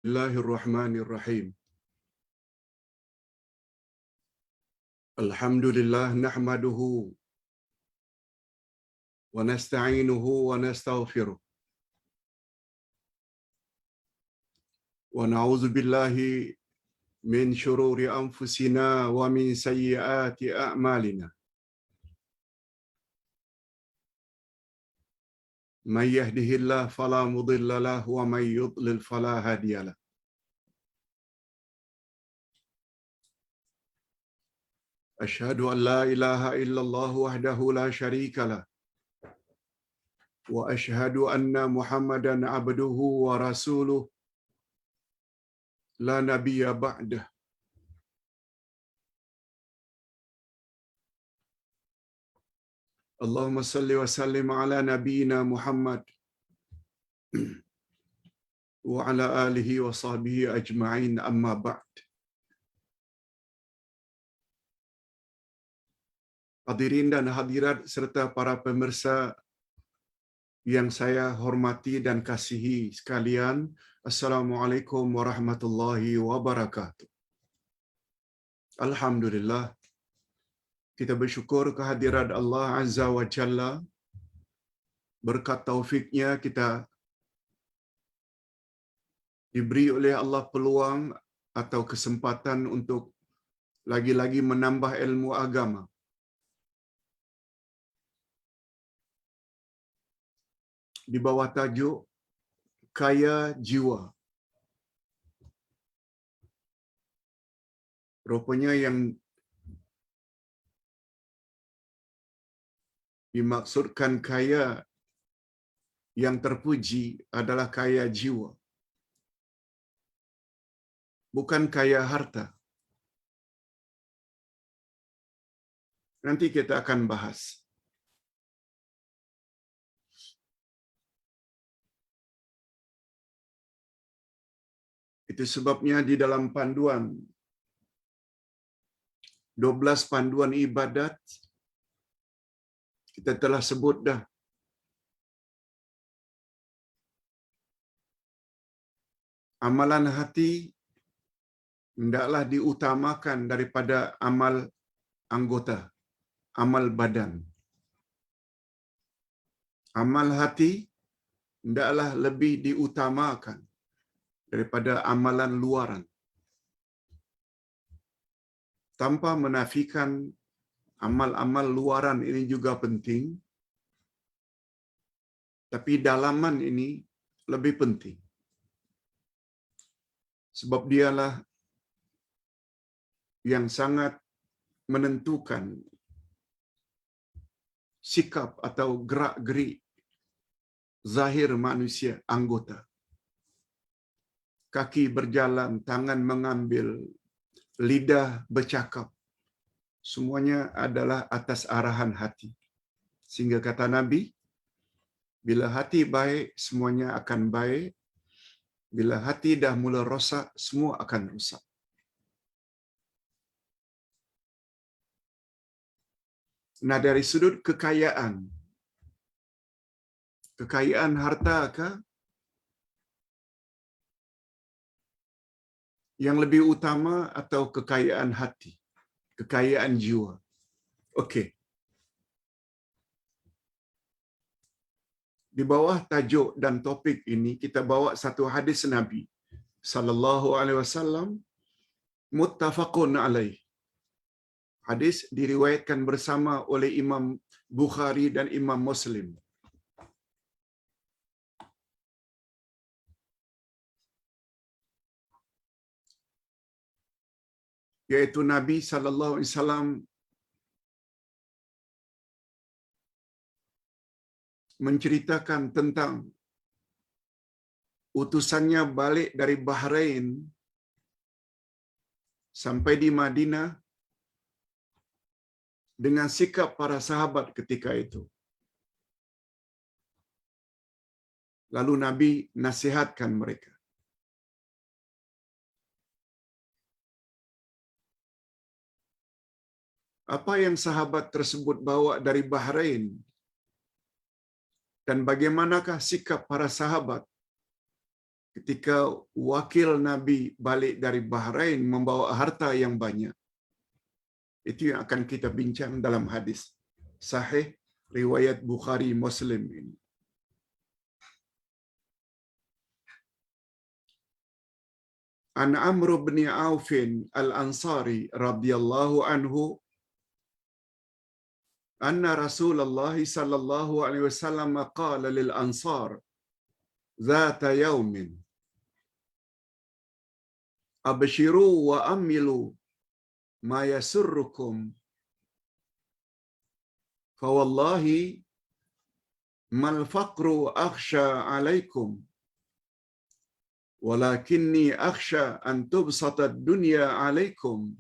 Bismillahirrahmanirrahim. Alhamdulillah nahmaduhu wa nasta'inuhu wa nastaghfiruh. Wa na'udzu billahi min shururi anfusina wa min sayyiati a'malina. May yahdihillahu fala mudilla lahu wa may yudlil fala hadiya lahu. Asyhadu an la ilaha illallah wahdahu la syarika lah. Wa asyhadu anna Muhammadan abduhu wa rasuluh la nabiyya ba'dah. Allahumma salli wa sallim ala nabiyyina Muhammad wa ala alihi wa sahbihi ajma'in, amma ba'd. Hadirin dan hadirat serta para pemirsa yang saya hormati dan kasihi sekalian, Assalamualaikum warahmatullahi wabarakatuh. Alhamdulillah, kita bersyukur kehadirat Allah Azza wa Jalla. Berkat taufiknya kita diberi oleh Allah peluang atau kesempatan untuk lagi-lagi menambah ilmu agama. Di bawah tajuk Kaya Jiwa. Rupanya yang dimaksudkan kaya yang terpuji adalah kaya jiwa. Bukan kaya harta. Nanti kita akan bahas. Itu sebabnya di dalam panduan 12 panduan ibadat kita telah sebut dah amalan hati hendaklah diutamakan daripada amal anggota, amal badan. Amal hati hendaklah lebih diutamakan daripada amalan luaran. Tanpa menafikan amal-amal luaran ini juga penting, tapi dalaman ini lebih penting. Sebab dialah yang sangat menentukan sikap atau gerak-gerik zahir manusia, anggota. Kaki berjalan, tangan mengambil, lidah bercakap. Semuanya adalah atas arahan hati. Sehingga kata Nabi, bila hati baik, semuanya akan baik. Bila hati dah mula rosak, semua akan rosak. Nah, dari sudut kekayaan, kekayaan harta kah? Yang lebih utama atau kekayaan hati, kekayaan jiwa? Okey. Di bawah tajuk dan topik ini kita bawa satu hadis Nabi sallallahu alaihi wasallam muttafaqun alaih. Hadis diriwayatkan bersama oleh Imam Bukhari dan Imam Muslim. Yaitu Nabi sallallahu alaihi wasallam menceritakan tentang utusannya balik dari Bahrain sampai di Madinah dengan sikap para sahabat ketika itu. Lalu Nabi nasihatkan mereka. Apa yang sahabat tersebut bawa dari Bahrain dan bagaimanakah sikap para sahabat ketika wakil Nabi balik dari Bahrain membawa harta yang banyak. Itu yang akan kita bincang dalam hadis sahih riwayat Bukhari Muslim ini. An Amr bin Auf al-Ansari radhiyallahu anhu anna Rasulullah sallallahu alaihi wasallam qala lil ansar ذات يوم أبشروا وأملوا ما يسركم فوالله ما الفقر أخشى عليكم ولكني أخشى أن تبسط الدنيا عليكم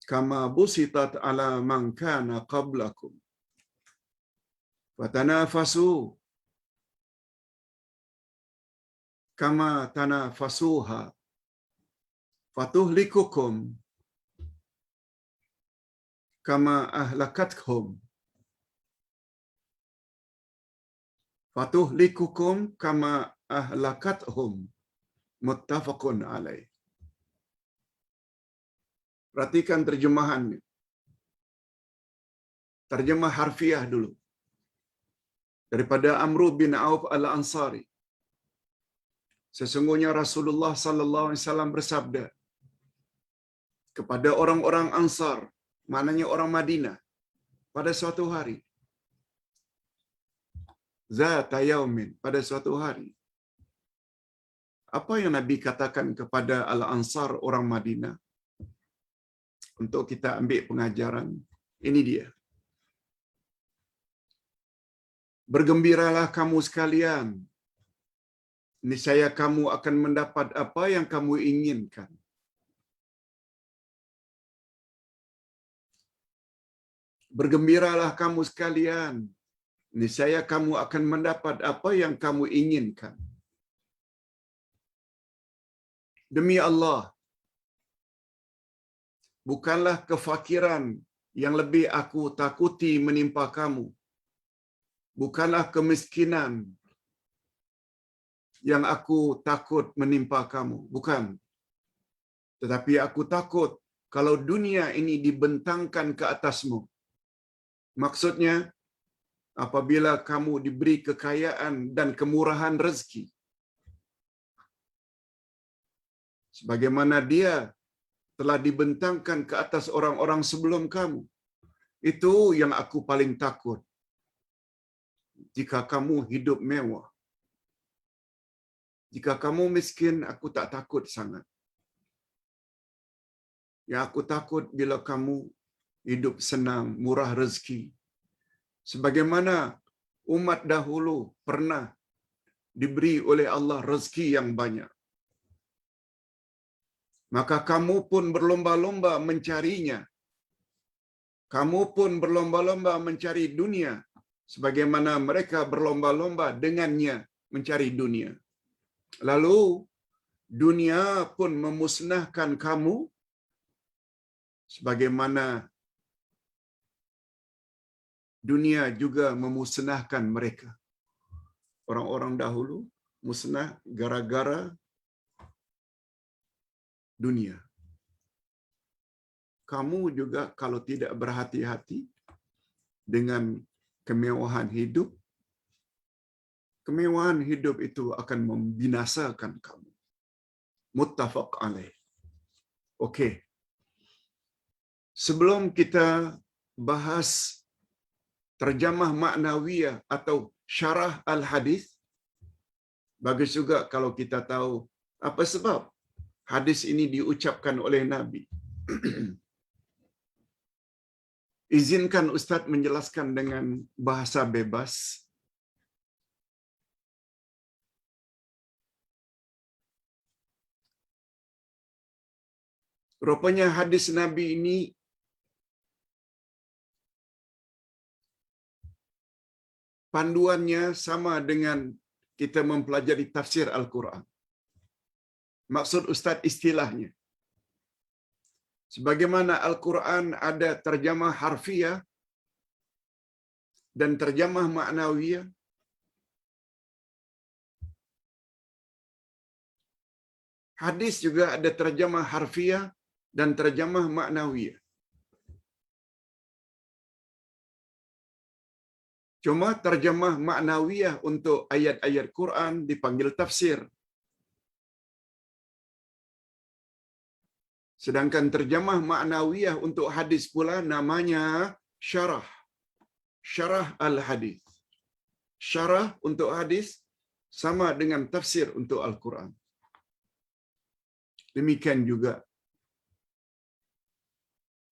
كما بسطت على من كان قبلكم فتنافسوا كما تنافسوها فتهلككم كما أهلكتهم فتهلككم كما أهلكتهم متفق عليه. Perhatikan terjemahannya. Terjemah harfiah dulu. Daripada Amr bin Auf al-Ansari. Sesungguhnya Rasulullah sallallahu alaihi wasallam bersabda kepada orang-orang Ansar, maknanya orang Madinah, pada suatu hari. Zata yaumin, pada suatu hari. Apa yang Nabi katakan kepada Al-Ansar orang Madinah? Untuk kita ambil pengajaran, ini dia. Bergembiralah kamu sekalian. Niscaya kamu akan mendapat apa yang kamu inginkan. Bergembiralah kamu sekalian. Niscaya kamu akan mendapat apa yang kamu inginkan. Demi Allah, bukanlah kefakiran yang lebih aku takuti menimpa kamu. Bukanlah kemiskinan yang aku takut menimpa kamu. Bukan. Tetapi aku takut kalau dunia ini dibentangkan ke atasmu. Maksudnya, apabila kamu diberi kekayaan dan kemurahan rezeki, sebagaimana dia telah dibentangkan ke atas orang-orang sebelum kamu, itu yang aku paling takut. Jika kamu hidup mewah, jika kamu miskin, aku tak takut sangat. Yang aku takut bila kamu hidup senang, murah rezeki. Sebagaimana umat dahulu pernah diberi oleh Allah rezeki yang banyak. Maka kamu pun berlomba-lomba mencarinya. Kamu pun berlomba-lomba mencari dunia. Sebagaimana mereka berlomba-lomba dengannya mencari dunia. Lalu dunia pun memusnahkan kamu sebagaimana dunia juga memusnahkan mereka. Orang-orang dahulu musnah gara-gara dunia. Kamu juga kalau tidak berhati-hati dengan kemewahan hidup, kemewahan hidup itu akan membinasakan kamu. Muttafaq alaih. Okey. Sebelum kita bahas terjemah maknawiyah atau syarah al-hadis, bagus juga kalau kita tahu apa sebab hadis ini diucapkan oleh Nabi. Izinkan Ustaz menjelaskan dengan bahasa bebas. Rupanya hadis Nabi ini panduannya sama dengan kita mempelajari tafsir Al-Quran. Maksud Ustaz istilahnya. Sebagaimana Al-Quran ada terjemah harfiah dan terjemah maknawiyah, Hadis juga ada terjemah harfiah dan terjemah maknawiyah. Cuma terjemah maknawiyah untuk ayat-ayat Quran dipanggil tafsir. Sedangkan terjemah maknawiyah untuk hadis pula namanya syarah. Syarah al-hadis. Syarah untuk hadis sama dengan tafsir untuk Al-Quran. Demikian juga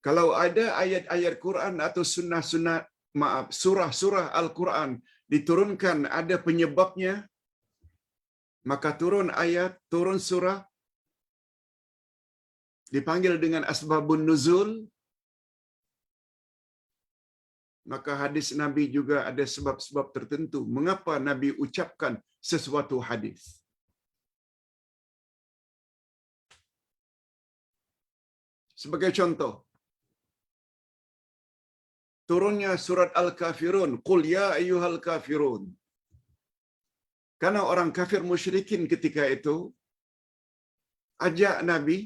kalau ada ayat-ayat Quran atau surah-surah Al-Quran diturunkan ada penyebabnya, maka turun ayat, turun surah dipanggil dengan asbabun nuzul. Maka hadis Nabi juga ada sebab-sebab tertentu mengapa Nabi ucapkan sesuatu hadis. Sebagai contoh, turunnya surat Al-Kafirun, Qul ya ayyuhal kafirun. Karena orang kafir musyrikin ketika itu ajak Nabi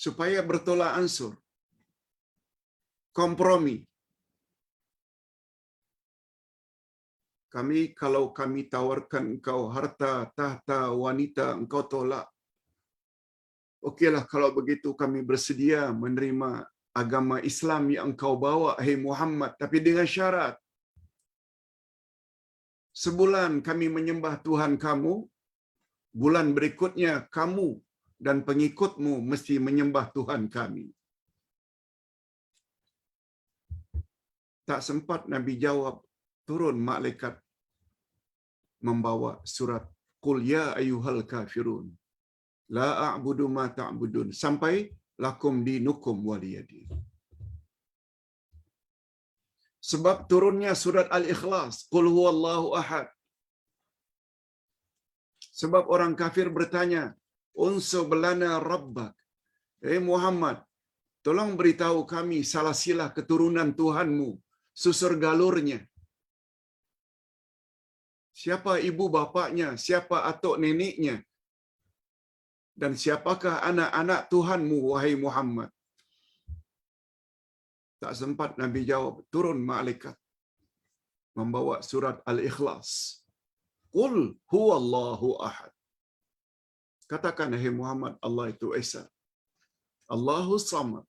supaya bertolak ansur, kompromi. Kalau kami tawarkan engkau harta, tahta, wanita, engkau tolak. Okeylah, kalau begitu kami bersedia menerima agama Islam yang engkau bawa, hai Muhammad, tapi dengan syarat. Sebulan kami menyembah Tuhan kamu, bulan berikutnya kamu dan pengikutmu mesti menyembah Tuhan kami. Tak sempat Nabi jawab, turun malaikat membawa surat Qul ya ayyuhal kafirun la a'budu ma ta'budun sampai lakum dinukum waliyadin. Sebab turunnya surat Al-Ikhlas, Qul huwallahu ahad. Sebab orang kafir bertanya, unsub lana rabbak. Muhammad, tolong beritahu kami salasilah keturunan Tuhanmu, susur galurnya. Siapa ibu bapaknya, siapa atuk neneknya, dan siapakah anak-anak Tuhanmu, wahai Muhammad? Tak sempat Nabi jawab, turun malaikat membawa surat Al-Ikhlas. Qul huwallahu ahad. Katakan, hai Muhammad, Allah itu Esa. Allahu samad.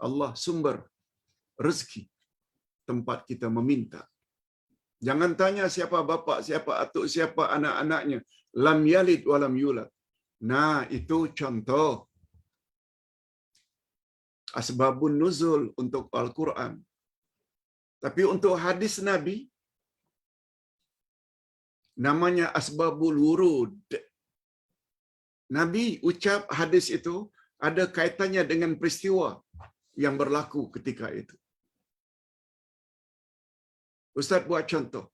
Allah sumber rezeki tempat kita meminta. Jangan tanya siapa bapa, siapa atuk, siapa anak-anaknya. Lam yalid wa lam yulad. Nah, itu contoh asbabun nuzul untuk Al-Quran. Tapi untuk hadis Nabi, namanya asbabul wurud. Nabi ucap hadis itu ada kaitannya dengan peristiwa yang berlaku ketika itu. Ustaz buat contoh.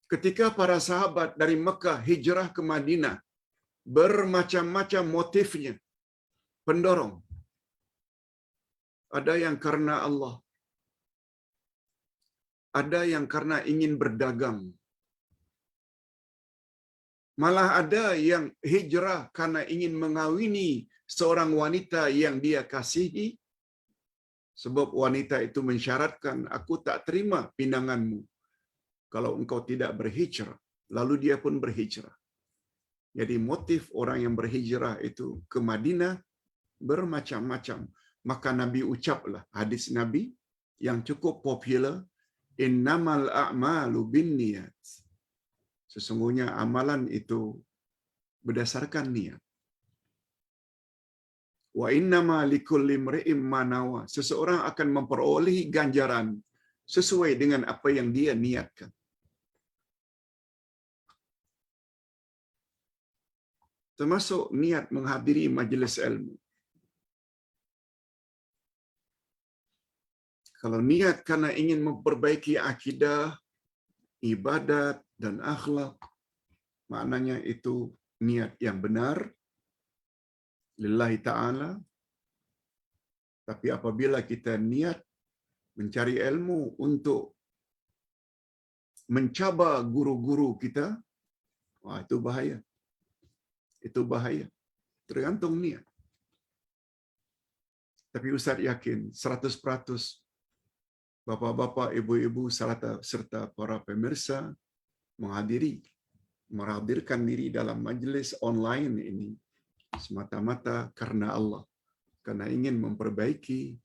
Ketika para sahabat dari Mekah hijrah ke Madinah, bermacam-macam motifnya, pendorong. Ada yang karena Allah. Ada yang karena ingin berdagang. Malah ada yang hijrah karena ingin mengawini seorang wanita yang dia kasihi, sebab wanita itu mensyaratkan, aku tak terima pinanganmu kalau engkau tidak berhijrah. Lalu dia pun berhijrah. Jadi motif orang yang berhijrah itu ke Madinah bermacam-macam. Maka Nabi ucaplah hadis Nabi yang cukup popular, innamal a'malu binniyat. Sesungguhnya amalan itu berdasarkan niat. Wa innama likulli imri'in ma nawa. Seseorang akan memperoleh ganjaran sesuai dengan apa yang dia niatkan. Termasuk niat menghadiri majlis ilmu. Kalau niat karena ingin memperbaiki akidah, ibadat dan akhlak, maknanya itu niat yang benar lillahi ta'ala. Tapi apabila kita niat mencari ilmu untuk mencabar guru-guru kita, wah, itu bahaya. Itu bahaya. Tergantung niat. Tapi Ustaz yakin 100% bapa-bapa, ibu-ibu serta para pemirsa menghadirkan diri dalam majlis online ini semata-mata karena Allah, karena ingin memperbaiki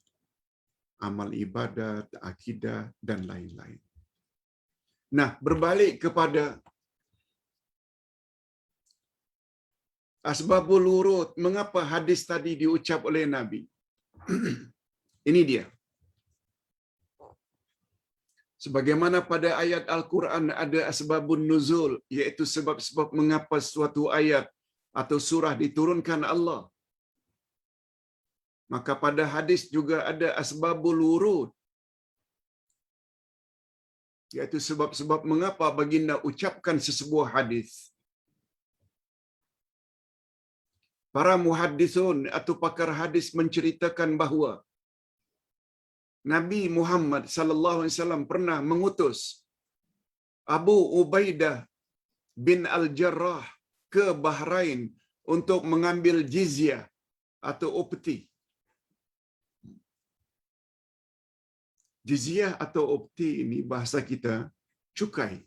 amal ibadat, akidah dan lain-lain. Nah, berbalik kepada asbabul wurud, mengapa hadis tadi diucap oleh Nabi? Ini dia. Sebagaimana pada ayat Al-Quran ada asbabun nuzul, iaitu sebab-sebab mengapa suatu ayat atau surah diturunkan Allah. Maka pada hadis juga ada asbabul wurud, iaitu sebab-sebab mengapa baginda ucapkan sesebuah hadis. Para muhaddisun atau pakar hadis menceritakan bahawa Nabi Muhammad sallallahu alaihi wasallam pernah mengutus Abu Ubaidah bin Al-Jarrah ke Bahrain untuk mengambil jizyah atau upeti. Jizyah atau upeti ini bahasa kita cukai.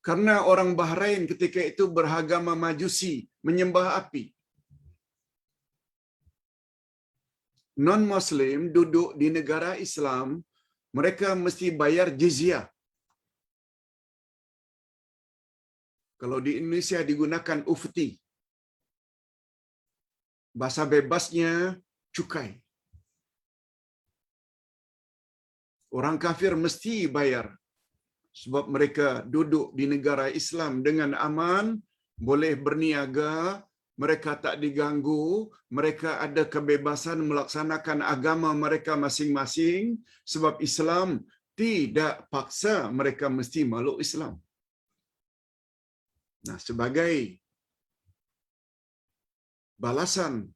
Karena orang Bahrain ketika itu beragama Majusi, menyembah api. Non-Muslim duduk di negara Islam, mereka mesti bayar jizyah. Kalau di Indonesia digunakan ufti. Bahasa bebasnya cukai. Orang kafir mesti bayar. Sebab mereka duduk di negara Islam dengan aman, boleh berniaga, mereka tak diganggu, mereka ada kebebasan melaksanakan agama mereka masing-masing, sebab Islam tidak paksa mereka mesti meluk Islam. Nah, sebagai balasan,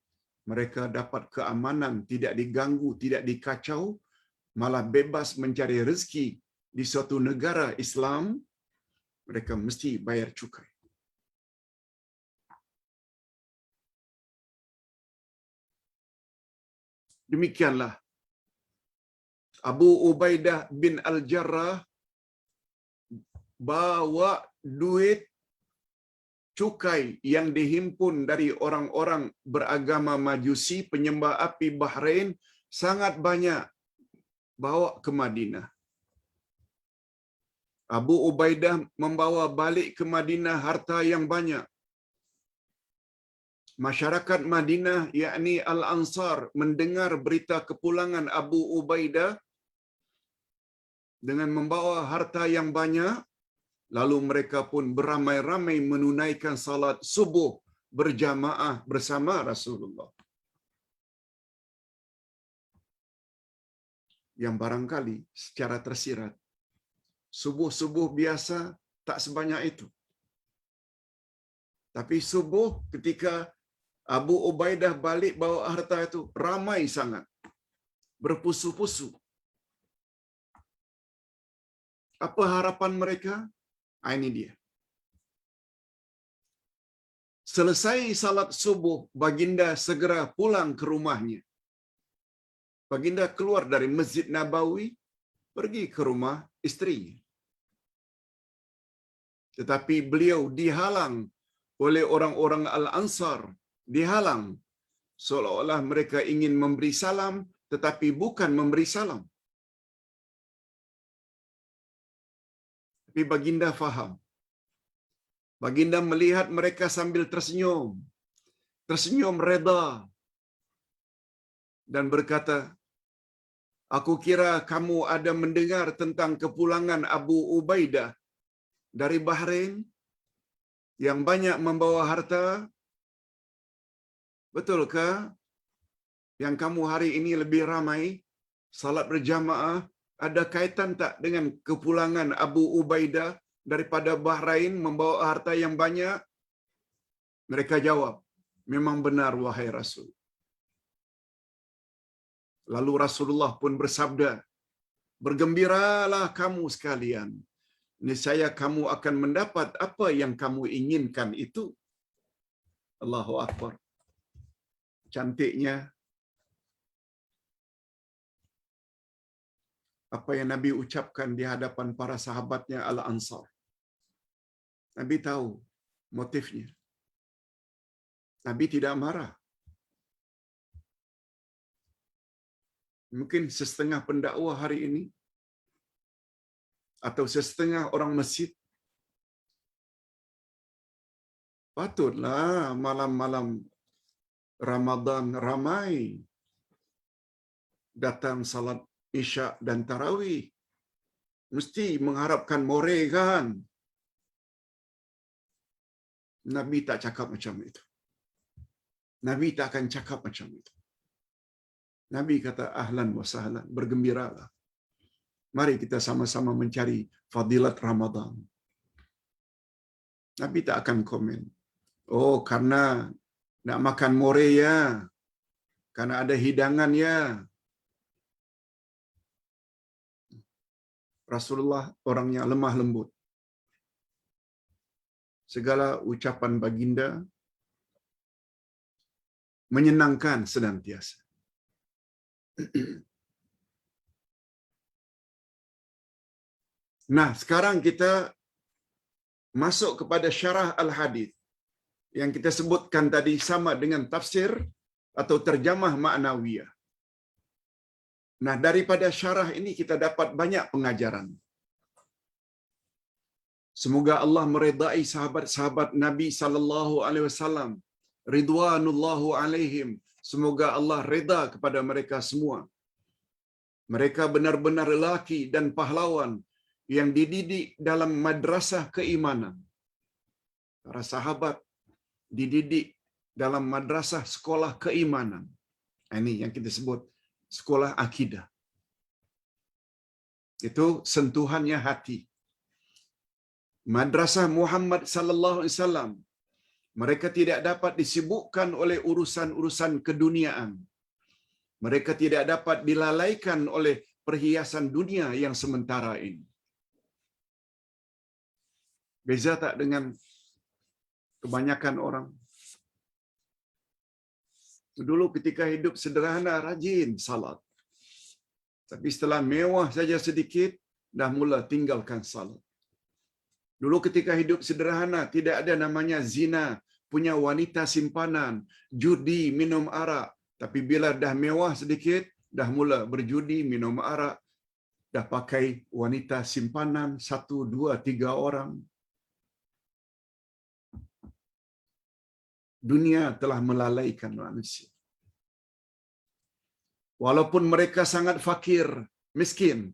mereka dapat keamanan, tidak diganggu, tidak dikacau, malah bebas mencari rezeki di suatu negara Islam, mereka mesti bayar cukai. Demikianlah Abu Ubaidah bin Al-Jarrah bawa duit cukai yang dihimpun dari orang-orang beragama Majusi, penyembah api Bahrain, sangat banyak, bawa ke Madinah. Abu Ubaidah membawa balik ke Madinah harta yang banyak. Masyarakat Madinah, yakni Al-Ansar, mendengar berita kepulangan Abu Ubaidah dengan membawa harta yang banyak, lalu mereka pun beramai-ramai menunaikan salat subuh berjamaah bersama Rasulullah. Yang barangkali secara tersirat, subuh-subuh biasa tak sebanyak itu. Tapi subuh ketika Abu Ubaidah balik bawa harta itu, ramai sangat. Berpusu-pusu. Apa harapan mereka? Ini dia. Selesai salat subuh, baginda segera pulang ke rumahnya. Baginda keluar dari Masjid Nabawi, pergi ke rumah istrinya. Tetapi beliau dihalang oleh orang-orang Al-Ansar, dihalang seolah-olah mereka ingin memberi salam tetapi bukan memberi salam. Tapi baginda faham. Baginda melihat mereka sambil tersenyum. Tersenyum reda. Dan berkata, aku kira kamu ada mendengar tentang kepulangan Abu Ubaidah dari Bahrain yang banyak membawa harta. Betulkah yang kamu hari ini lebih ramai, salat berjamaah, ada kaitan tak dengan kepulangan Abu Ubaidah daripada Bahrain membawa harta yang banyak? Mereka jawab, memang benar wahai Rasul. Lalu Rasulullah pun bersabda, bergembiralah kamu sekalian. Niscaya kamu akan mendapat apa yang kamu inginkan itu. Allahu Akbar. Cantiknya apa yang Nabi ucapkan di hadapan para sahabatnya Al-Ansar. Nabi tahu motifnya. Nabi tidak marah. Mungkin setengah pendakwah hari ini atau setengah orang masjid patutlah malam-malam Ramadan ramai datang salat Isya dan Tarawih. Mesti mengharapkan more kan? Nabi tak cakap macam itu. Nabi tak akan cakap macam itu. Nabi kata ahlan wa sahlan, bergembiralah. Mari kita sama-sama mencari fadilat Ramadan. Nabi tak akan komen. Oh, karena nak makan more ya. Karena ada hidangan ya. Rasulullah orangnya lemah lembut. Segala ucapan baginda menyenangkan senantiasa. Nah, sekarang kita masuk kepada syarah al-hadis yang kita sebutkan tadi sama dengan tafsir atau terjemah ma'nawiyah. Nah, daripada syarah ini kita dapat banyak pengajaran. Semoga Allah meridai sahabat-sahabat Nabi sallallahu alaihi wasallam, ridwanullahu alaihim. Semoga Allah reda kepada mereka semua. Mereka benar-benar lelaki dan pahlawan yang dididik dalam madrasah keimanan. Para sahabat dididik dalam madrasah sekolah keimanan. Ini yang kita sebut sekolah akidah. Itu sentuhannya hati. Madrasah Muhammad sallallahu alaihi wasallam, mereka tidak dapat disibukkan oleh urusan-urusan keduniaan. Mereka tidak dapat dilalaikan oleh perhiasan dunia yang sementara ini. Beza tak dengan kebanyakan orang? Dulu ketika hidup sederhana, rajin salat. Tapi setelah mewah saja sedikit, dah mula tinggalkan salat. Dulu ketika hidup sederhana, tidak ada namanya zina, punya wanita simpanan, judi, minum arak. Tapi bila dah mewah sedikit, dah mula berjudi, minum arak, dah pakai wanita simpanan, 1, 2, 3 orang. Dunia telah melalaikan manusia. Walaupun mereka sangat fakir, miskin,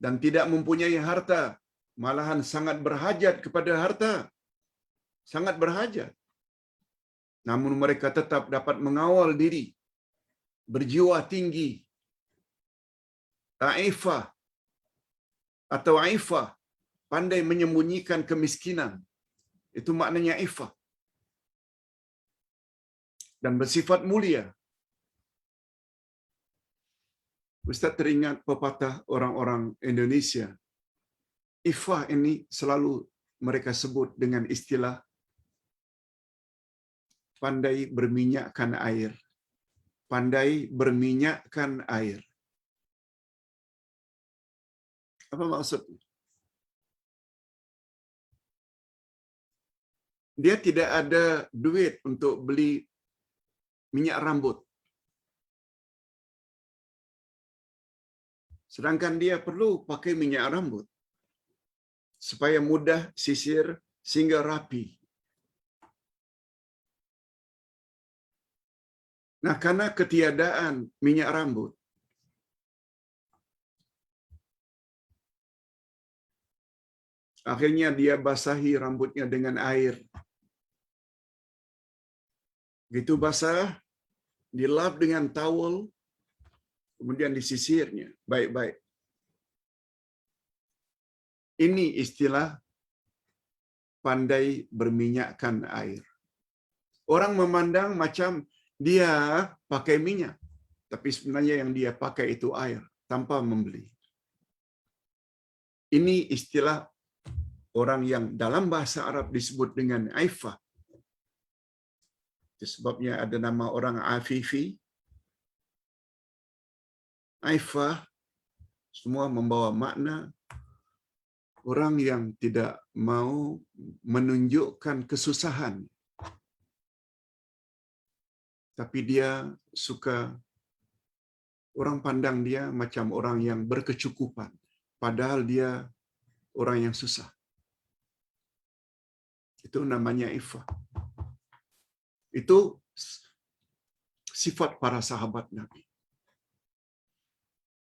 dan tidak mempunyai harta, malahan sangat berhajat kepada harta. Sangat berhajat. Namun mereka tetap dapat mengawal diri, berjiwa tinggi, aifah atau aifah, pandai menyembunyikan kemiskinan. Itu maknanya aifah. Dan bersifat mulia. Ustaz teringat pepatah orang-orang Indonesia. Ifah ini selalu mereka sebut dengan istilah pandai berminyakkan air. Pandai berminyakkan air. Apa maksudnya? Dia tidak ada duit untuk beli minyak rambut. Sedangkan dia perlu pakai minyak rambut supaya mudah sisir sehingga rapi. Nah, karena ketiadaan minyak rambut, akhirnya dia basahi rambutnya dengan air. Begitu basah, dilap dengan towel, kemudian disisirnya baik-baik. Ini istilah pandai berminyakkan air. Orang memandang macam dia pakai minyak, tapi sebenarnya yang dia pakai itu air tanpa membeli. Ini istilah orang yang dalam bahasa Arab disebut dengan aifah. Itu sebabnya ada nama orang afifi. Aifah semua membawa makna orang yang tidak mau menunjukkan kesusahan, tapi dia suka orang pandang dia macam orang yang berkecukupan, padahal dia orang yang susah. Itu namanya ifah. Itu sifat para sahabat Nabi.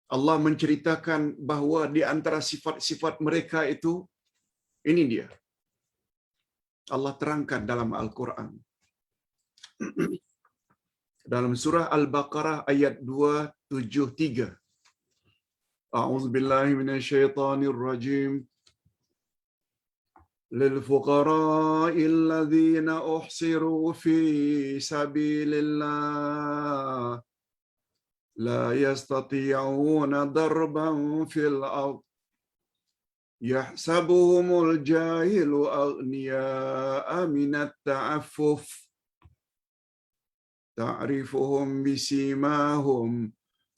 Allah menceritakan bahawa di antara sifat-sifat mereka itu, ini dia. Allah terangkan dalam Al-Quran. Dalam surah Al-Baqarah ayat 273. A'udzubillahi minasyaitonirrajim. للفقراء الذين أحصروا في سبيل الله لا يستطيعون ضربا في الأرض يحسبهم الجاهل أغنياء من التعفف تعرفهم بسيماهم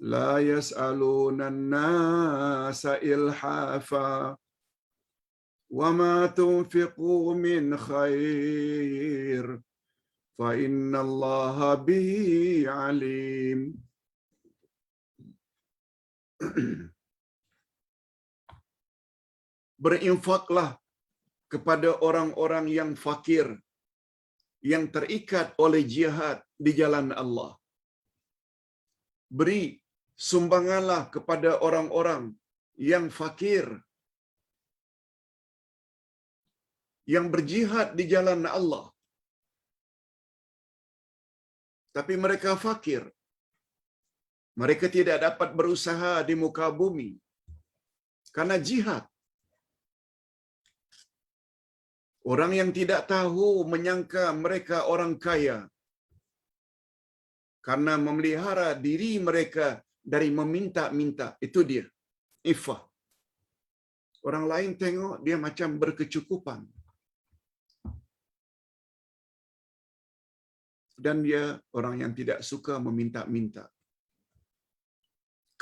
لا يسألون الناس إلحافا وما تنفقوا من خير فإن الله به عليم. Berinfaklah kepada orang-orang yang fakir, yang terikat oleh jihad di jalan Allah. Beri sumbanganlah kepada orang-orang yang fakir, yang berjihad di jalan Allah. Tapi mereka fakir. Mereka tidak dapat berusaha di muka bumi karena jihad. Orang yang tidak tahu menyangka mereka orang kaya karena memelihara diri mereka dari meminta-minta. Itu dia, ifah. Orang lain tengok dia macam berkecukupan. Dan dia orang yang tidak suka meminta-minta.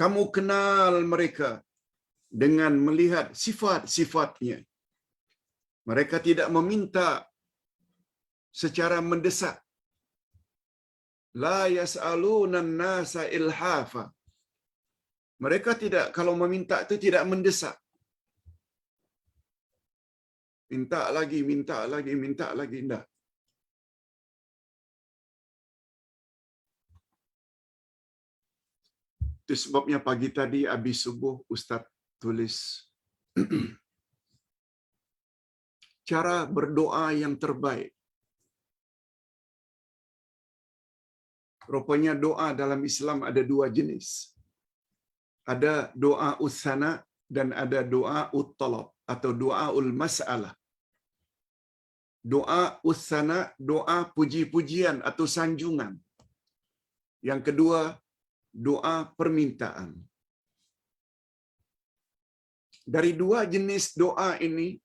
Kamu kenal mereka dengan melihat sifat-sifatnya. Mereka tidak meminta secara mendesak. La yas'aluna an-nasa ilhafa. Mereka tidak, kalau meminta itu tidak mendesak. Minta lagi, minta lagi, minta lagi. Tidak. Itu sebabnya pagi tadi habis subuh Ustaz tulis cara berdoa yang terbaik. Rupanya doa dalam Islam ada dua jenis. Ada doa utsana dan ada doa ut-talab atau doa ul-mas'alah. Doa utsana, doa puji-pujian atau sanjungan. Yang kedua, doa permintaan. Dari dua jenis doa ini,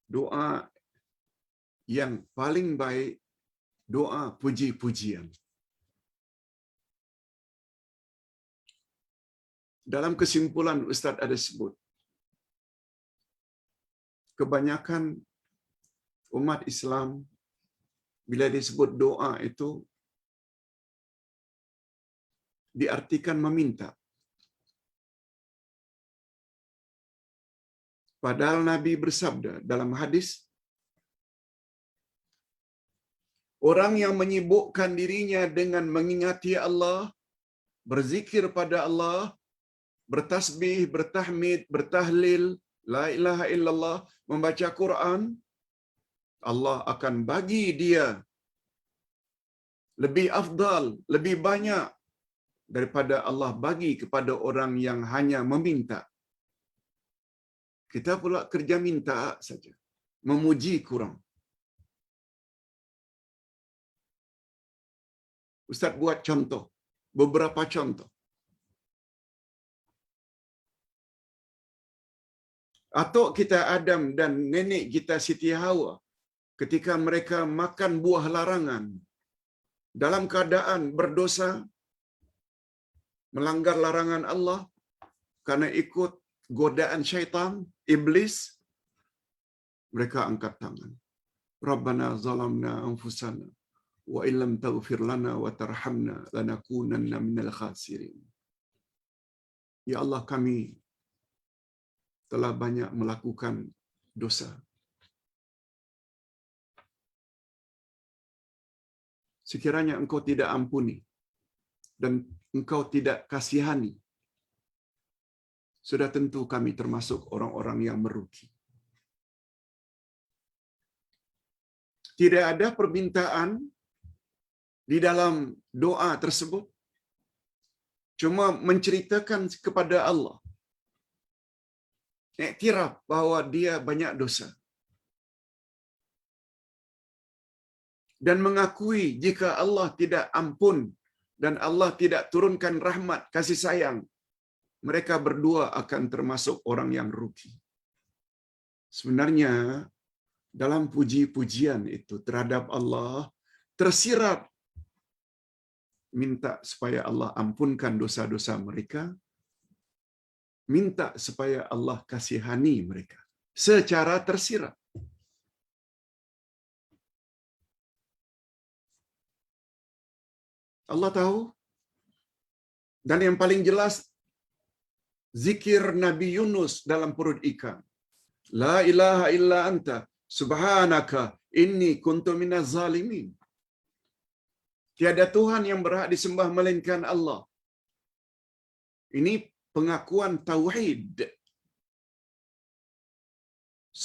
doa yang paling baik doa puji-pujian. Dalam kesimpulan Ustaz ada sebut, kebanyakan umat Islam bila disebut doa itu diartikan meminta. Padahal Nabi bersabda dalam hadis, orang yang menyibukkan dirinya dengan mengingati Allah, berzikir pada Allah, bertasbih, bertahmid, bertahlil, la ilaha illallah, membaca Quran, Allah akan bagi dia lebih afdal, lebih banyak daripada Allah bagi kepada orang yang hanya meminta. Kita pula kerja minta saja, memuji kurang. Ustaz buat contoh, beberapa contoh. Atuk kita Adam dan nenek kita Siti Hawa, ketika mereka makan buah larangan, dalam keadaan berdosa, melanggar larangan Allah, karena ikut godaan syaitan, iblis, mereka angkat tangan. Rabbana zalamna anfusana, wa illam taghfir lana wa tarhamna, lanakunanna minal khasirin. Ya Allah, kami telah banyak melakukan dosa. Sekiranya Engkau tidak ampuni dan Engkau tidak kasihani, sudah tentu kami termasuk orang-orang yang merugi. Tidak ada permintaan di dalam doa tersebut, cuma menceritakan kepada Allah, iktiraf bahwa dia banyak dosa, dan mengakui jika Allah tidak ampun dan Allah tidak turunkan rahmat kasih sayang, mereka berdua akan termasuk orang yang rugi. Sebenarnya dalam puji-pujian itu terhadap Allah tersirat minta supaya Allah ampunkan dosa-dosa mereka, minta supaya Allah kasihani mereka secara tersirat. Allah tahu, dan yang paling jelas zikir Nabi Yunus dalam perut ikan. La ilaha illa anta subhanaka inni kuntu minaz zalimin. Tiada Tuhan yang berhak disembah melainkan Allah. Ini pengakuan tauhid.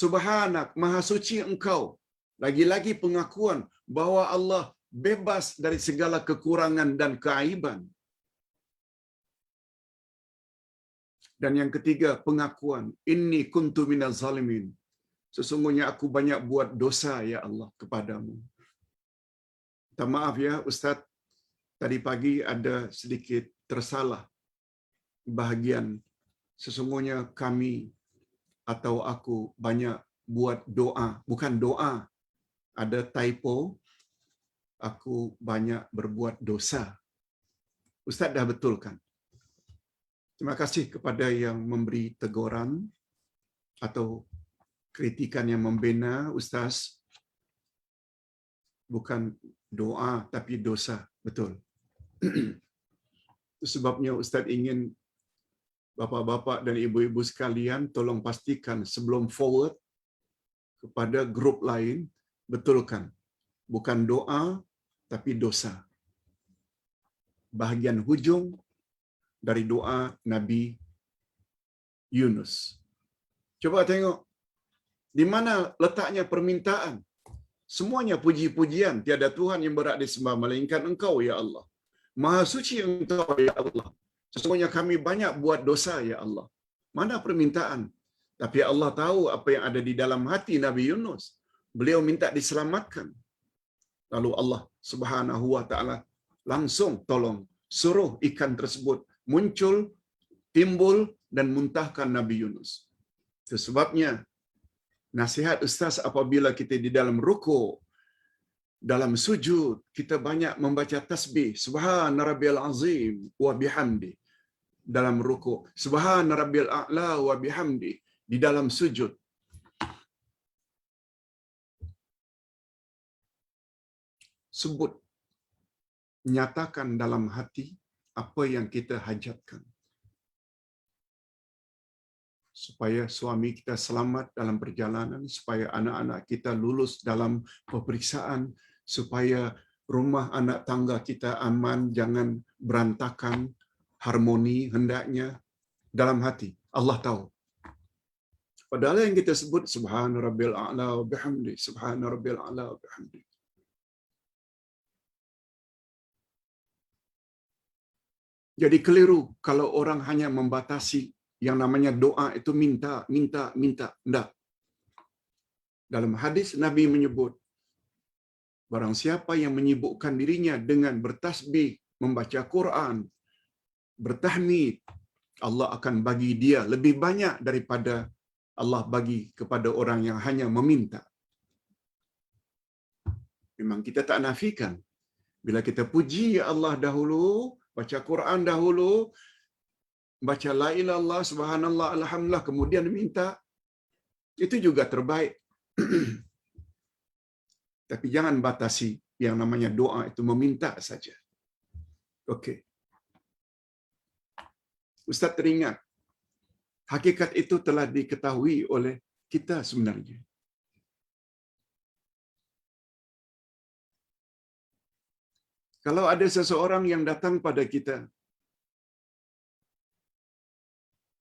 Subhanak, maha suci Engkau. Lagi-lagi pengakuan bahwa Allah bebas dari segala kekurangan dan keaiban. Dan yang ketiga, pengakuan inni kuntu minaz zalimin. Sesungguhnya aku banyak buat dosa ya Allah kepadamu. Minta maaf ya Ustaz, tadi pagi ada sedikit tersalah bahagian. Sesungguhnya kami atau aku banyak buat doa, bukan doa. Ada typo, aku banyak berbuat dosa. Ustaz dah betulkan. Terima kasih kepada yang memberi teguran atau kritikan yang membina, Ustaz. Bukan doa tapi dosa, betul. Itu sebabnya Ustaz ingin bapa-bapa dan ibu-ibu sekalian tolong pastikan sebelum forward kepada grup lain, betulkan. Bukan doa tapi dosa. Bahagian hujung dari doa Nabi Yunus. Coba tengok di mana letaknya permintaan. Semuanya puji-pujian, tiada Tuhan yang berhak disembah melainkan Engkau ya Allah. Maha suci Engkau ya Allah. Sesungguhnya kami banyak buat dosa ya Allah. Mana permintaan? Tapi Allah tahu apa yang ada di dalam hati Nabi Yunus. Beliau minta diselamatkan. Lalu Allah Subhanahu wa taala langsung tolong suruh ikan tersebut muncul, timbul dan muntahkan Nabi Yunus. Itu sebabnya nasihat Ustaz apabila kita di dalam rukuk, dalam sujud, kita banyak membaca tasbih. Subhana rabbiyal azim wa bihamdi. Dalam rukuk. Subhana rabbiyal a'la wa bihamdi. Di dalam sujud. Sebut. Nyatakan dalam hati apa yang kita hajatkan. Supaya suami kita selamat dalam perjalanan, supaya anak-anak kita lulus dalam peperiksaan, supaya rumah anak tangga kita aman, jangan berantakan, harmoni hendaknya dalam hati. Allah tahu. Padahal yang kita sebut subhana rabbil a'la wa bihamdi, subhana rabbil a'la wa bihamdi. Jadi keliru kalau orang hanya membatasi yang namanya doa itu minta. Enggak. Dalam hadis Nabi menyebut, Barang siapa yang menyibukkan dirinya dengan bertasbih, membaca Quran, bertahmid, Allah akan bagi dia lebih banyak daripada Allah bagi kepada orang yang hanya meminta. Memang kita tak nafikan. Bila kita puji Allah dahulu, baca Quran dahulu, baca la ilaha illallah, subhanallah, alhamdulillah, kemudian minta, itu juga terbaik. Tapi jangan batasi yang namanya doa itu meminta saja. Okey. Ustaz teringat, hakikat itu telah diketahui oleh kita sebenarnya. Kalau ada seseorang yang datang pada kita,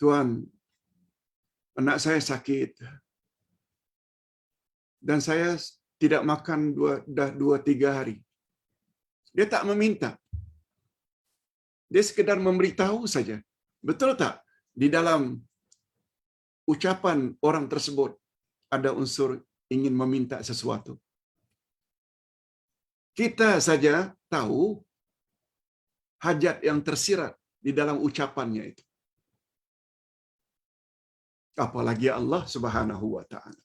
Tuan, anak saya sakit, dan saya tidak makan dah 2-3 hari. Dia tak meminta. Dia sekedar memberitahu saja. Betul tak? Di dalam ucapan orang tersebut ada unsur ingin meminta sesuatu. Kita saja tahu hajat yang tersirat di dalam ucapannya itu. Apalagi Allah Subhanahu wa taala.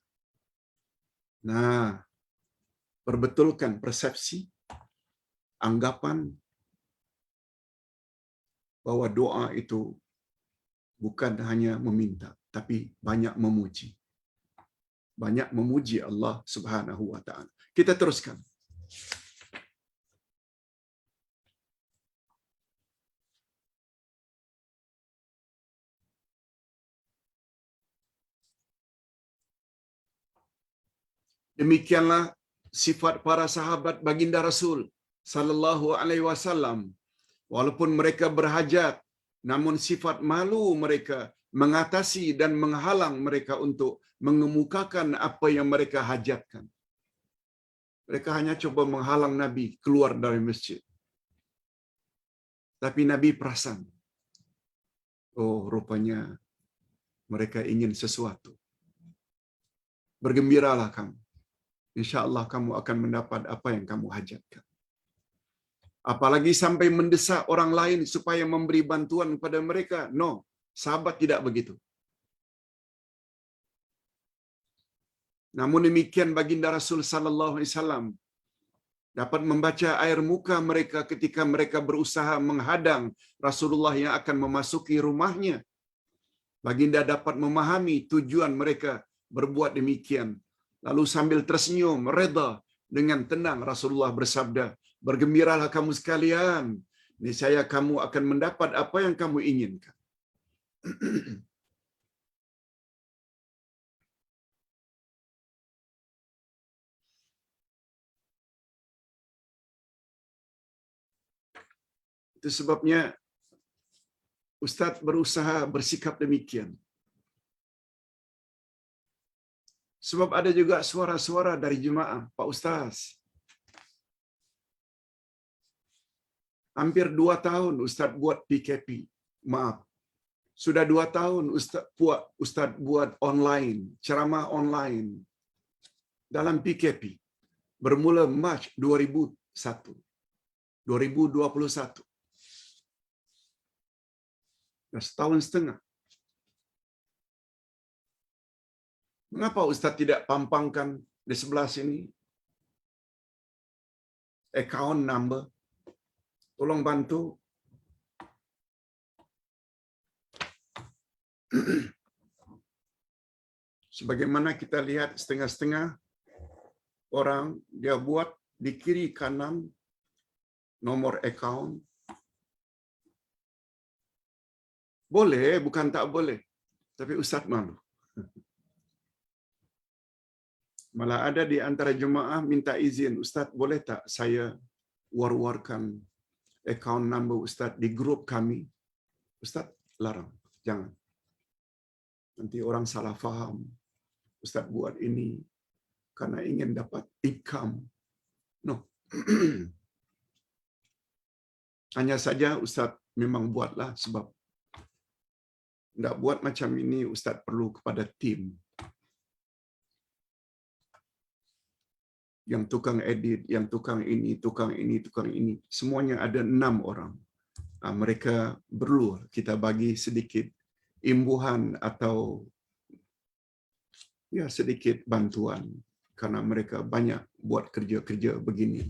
Nah, perbetulkan persepsi, anggapan bahwa doa itu bukan hanya meminta, tapi banyak memuji. Banyak memuji Allah Subhanahu wa taala. Kita teruskan. Demikianlah sifat para sahabat baginda Rasul sallallahu alaihi wasallam. Walaupun mereka berhajat, namun sifat malu mereka mengatasi dan menghalang mereka untuk mengemukakan apa yang mereka hajatkan. Mereka hanya coba menghalang Nabi keluar dari masjid. Tapi Nabi perasan. Oh, rupanya mereka ingin sesuatu. Bergembiralah kamu. InsyaAllah kamu akan mendapat apa yang kamu hajatkan. Apalagi sampai mendesak orang lain supaya memberi bantuan kepada mereka. No, sahabat tidak begitu. Namun demikian baginda Rasul sallallahu alaihi wasallam dapat membaca air muka mereka ketika mereka berusaha menghadang Rasulullah yang akan memasuki rumahnya. Baginda dapat memahami tujuan mereka berbuat demikian. Lalu sambil tersenyum, reda dengan tenang Rasulullah bersabda, "Bergembiralah kamu sekalian, niscaya kamu akan mendapat apa yang kamu inginkan." Itu sebabnya Ustaz berusaha bersikap demikian. Sebab ada juga suara-suara dari jemaah, Pak Ustaz. Hampir 2 tahun Ustaz buat PKP. Maaf. Sudah 2 tahun Ustaz buat online, ceramah online dalam PKP. Bermula Mac 2001. 2021. Dah setahun setengah. Mengapa Ustaz tidak pampangkan di sebelah sini account number? Tolong bantu. Sebagaimana kita lihat setengah-setengah orang dia buat di kiri kanan nomor account. Boleh, bukan tak boleh. Tapi Ustaz malu. Malah ada di antara jemaah minta izin, Ustaz boleh tak saya war-warkan account number Ustaz di grup kami? Ustaz larang, jangan. Nanti orang salah faham. Ustaz buat ini karena ingin dapat income. No. Hanya saja Ustaz memang buatlah sebab tidak buat macam ini Ustaz perlu kepada tim. yang tukang edit, yang tukang ini, tukang ini, tukang ini. Semuanya ada 6 orang. Mereka perlu kita bagi sedikit imbuhan atau ya sedikit bantuan karena mereka banyak buat kerja-kerja begini.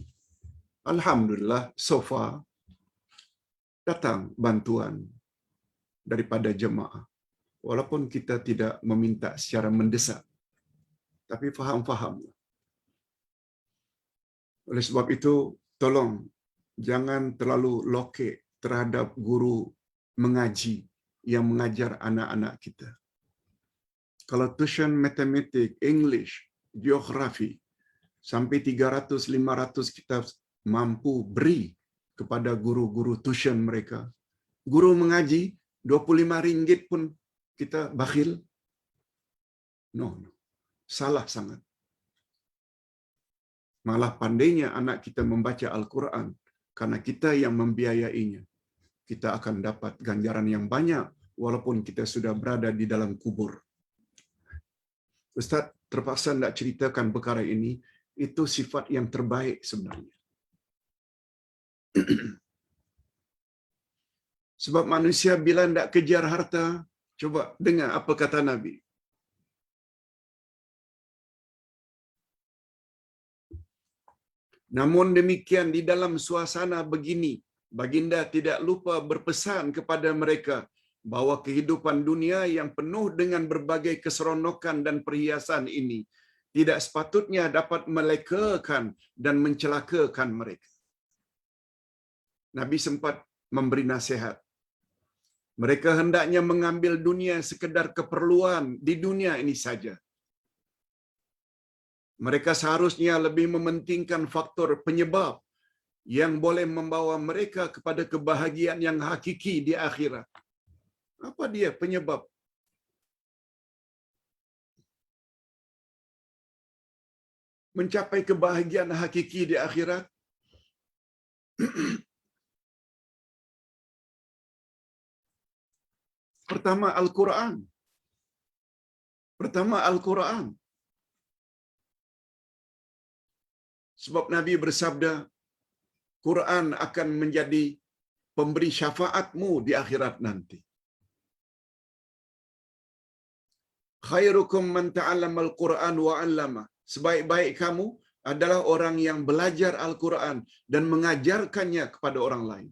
Alhamdulillah, so far datang bantuan daripada jemaah. Walaupun kita tidak meminta secara mendesak, tapi faham-faham. Oleh sebab itu, tolong jangan terlalu lokek terhadap guru mengaji yang mengajar anak-anak kita. Kalau tuition matematik, English, geografi, sampai 300-500 kita mampu beri kepada guru-guru tuition mereka. Guru mengaji, RM25 pun kita bakhil. No. Salah sangat. Malah pandainya anak kita membaca Al-Quran karena kita yang membiayainya. Kita akan dapat ganjaran yang banyak walaupun kita sudah berada di dalam kubur. Ustaz terpaksa nak ceritakan perkara ini, itu sifat yang terbaik sebenarnya. Sebab manusia bila tidak kejar harta, coba dengar apa kata Nabi. Namun demikian di dalam suasana begini, baginda tidak lupa berpesan kepada mereka bahwa kehidupan dunia yang penuh dengan berbagai keseronokan dan perhiasan ini tidak sepatutnya dapat melekakan dan mencelakakan mereka. Nabi sempat memberi nasihat. Mereka hendaknya mengambil dunia sekedar keperluan di dunia ini saja. Mereka seharusnya lebih mementingkan faktor penyebab yang boleh membawa mereka kepada kebahagiaan yang hakiki di akhirat. Apa dia penyebab? Mencapai kebahagiaan hakiki di akhirat? Pertama Al-Quran. Sebab Nabi bersabda, Quran akan menjadi pemberi syafaatmu di akhirat nanti. Khairukum man ta'allama al-Quran wa 'allama. Sebaik-baik kamu adalah orang yang belajar Al-Quran dan mengajarkannya kepada orang lain.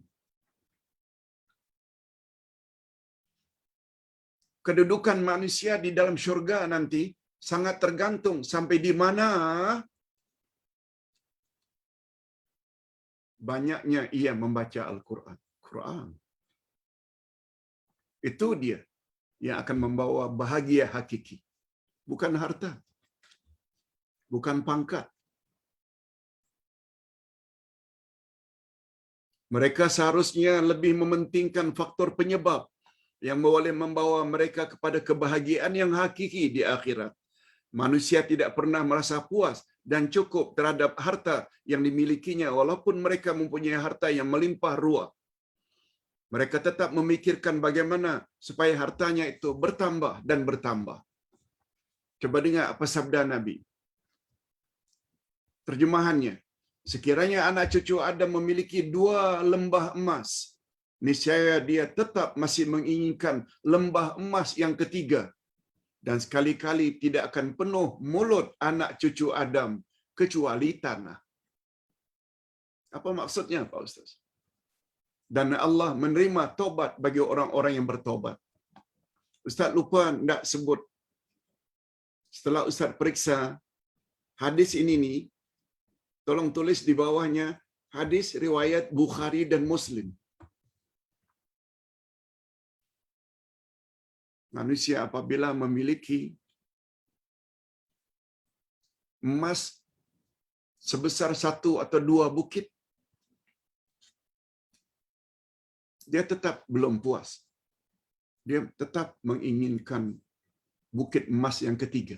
Kedudukan manusia di dalam syurga nanti sangat tergantung sampai di mana banyaknya ia membaca Al-Quran. Quran. Itu dia yang akan membawa bahagia hakiki. Bukan harta. Bukan pangkat. Mereka seharusnya lebih mementingkan faktor penyebab yang boleh membawa mereka kepada kebahagiaan yang hakiki di akhirat. Manusia tidak pernah merasa puas dan cukup terhadap harta yang dimilikinya walaupun mereka mempunyai harta yang melimpah ruah. Mereka tetap memikirkan bagaimana supaya hartanya itu bertambah dan bertambah. Coba dengar apa sabda Nabi. Terjemahannya, sekiranya anak cucu Adam memiliki 2 lembah emas, niscaya dia tetap masih menginginkan lembah emas yang ketiga. Dan sekali-kali tidak akan penuh mulut anak cucu Adam kecuali tanah. Apa maksudnya, Pak Ustaz? Dan Allah menerima tobat bagi orang-orang yang bertobat. Ustaz lupa tidak sebut. Setelah Ustaz periksa hadis ini nih, tolong tulis di bawahnya hadis riwayat Bukhari dan Muslim. Manusia apabila memiliki emas sebesar 1 atau 2 bukit, dia tetap belum puas. Dia tetap menginginkan bukit emas yang ketiga.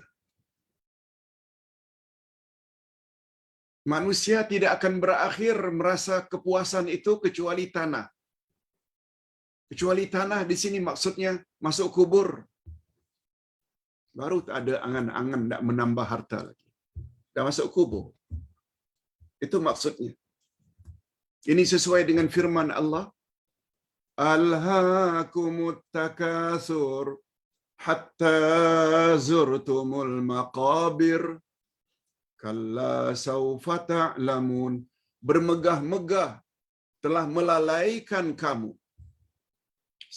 Manusia tidak akan berakhir merasa kepuasan itu kecuali tanah. Kecuali tanah di sini maksudnya masuk kubur. Baru tak ada angan-angan nak menambah harta lagi. Dah masuk kubur. Itu maksudnya. Ini sesuai dengan firman Allah, Alhaakumut takasur hatta zurtumul maqabir kalla saufa ta'lamun. Bermegah-megah telah melalaikan kamu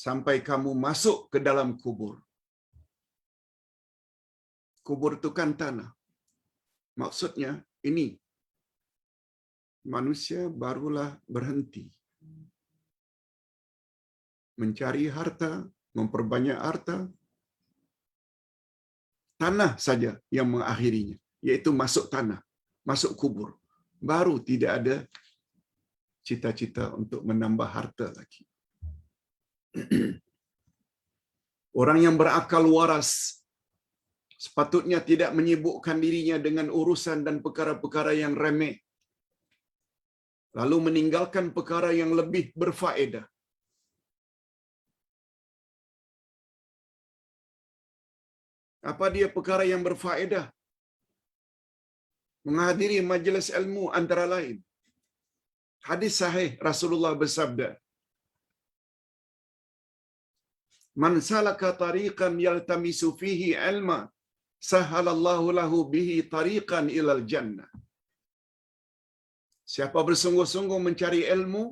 sampai kamu masuk ke dalam kubur. Kubur itu kan tanah. Maksudnya ini, manusia barulah berhenti mencari harta, memperbanyak harta. Tanah saja yang mengakhirinya, yaitu masuk tanah, masuk kubur. Baru tidak ada cita-cita untuk menambah harta lagi. Orang yang berakal waras sepatutnya tidak menyibukkan dirinya dengan urusan dan perkara-perkara yang remeh, lalu meninggalkan perkara yang lebih berfaedah. Apa dia perkara yang berfaedah? Menghadiri majlis ilmu antara lain. Hadis sahih Rasulullah bersabda, Man salaka tariqan yaltamisu fihi ilma, sahhalallahu lahu bihi tariqan ilal jannah. Siapa bersungguh-sungguh mencari ilmu,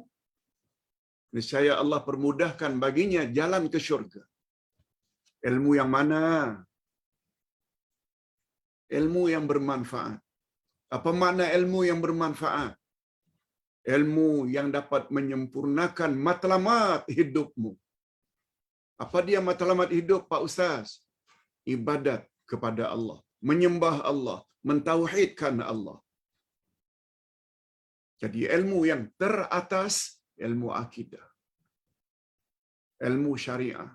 niscaya Allah permudahkan baginya jalan ke syurga. Ilmu yang mana? Ilmu yang bermanfaat. Apa makna ilmu yang bermanfaat? Ilmu yang dapat menyempurnakan matlamat hidupmu. Apa dia matlamat hidup, Pak Ustaz? Ibadat kepada Allah, menyembah Allah, mentauhidkan Allah. Jadi ilmu yang teratas, ilmu akidah, ilmu syariah,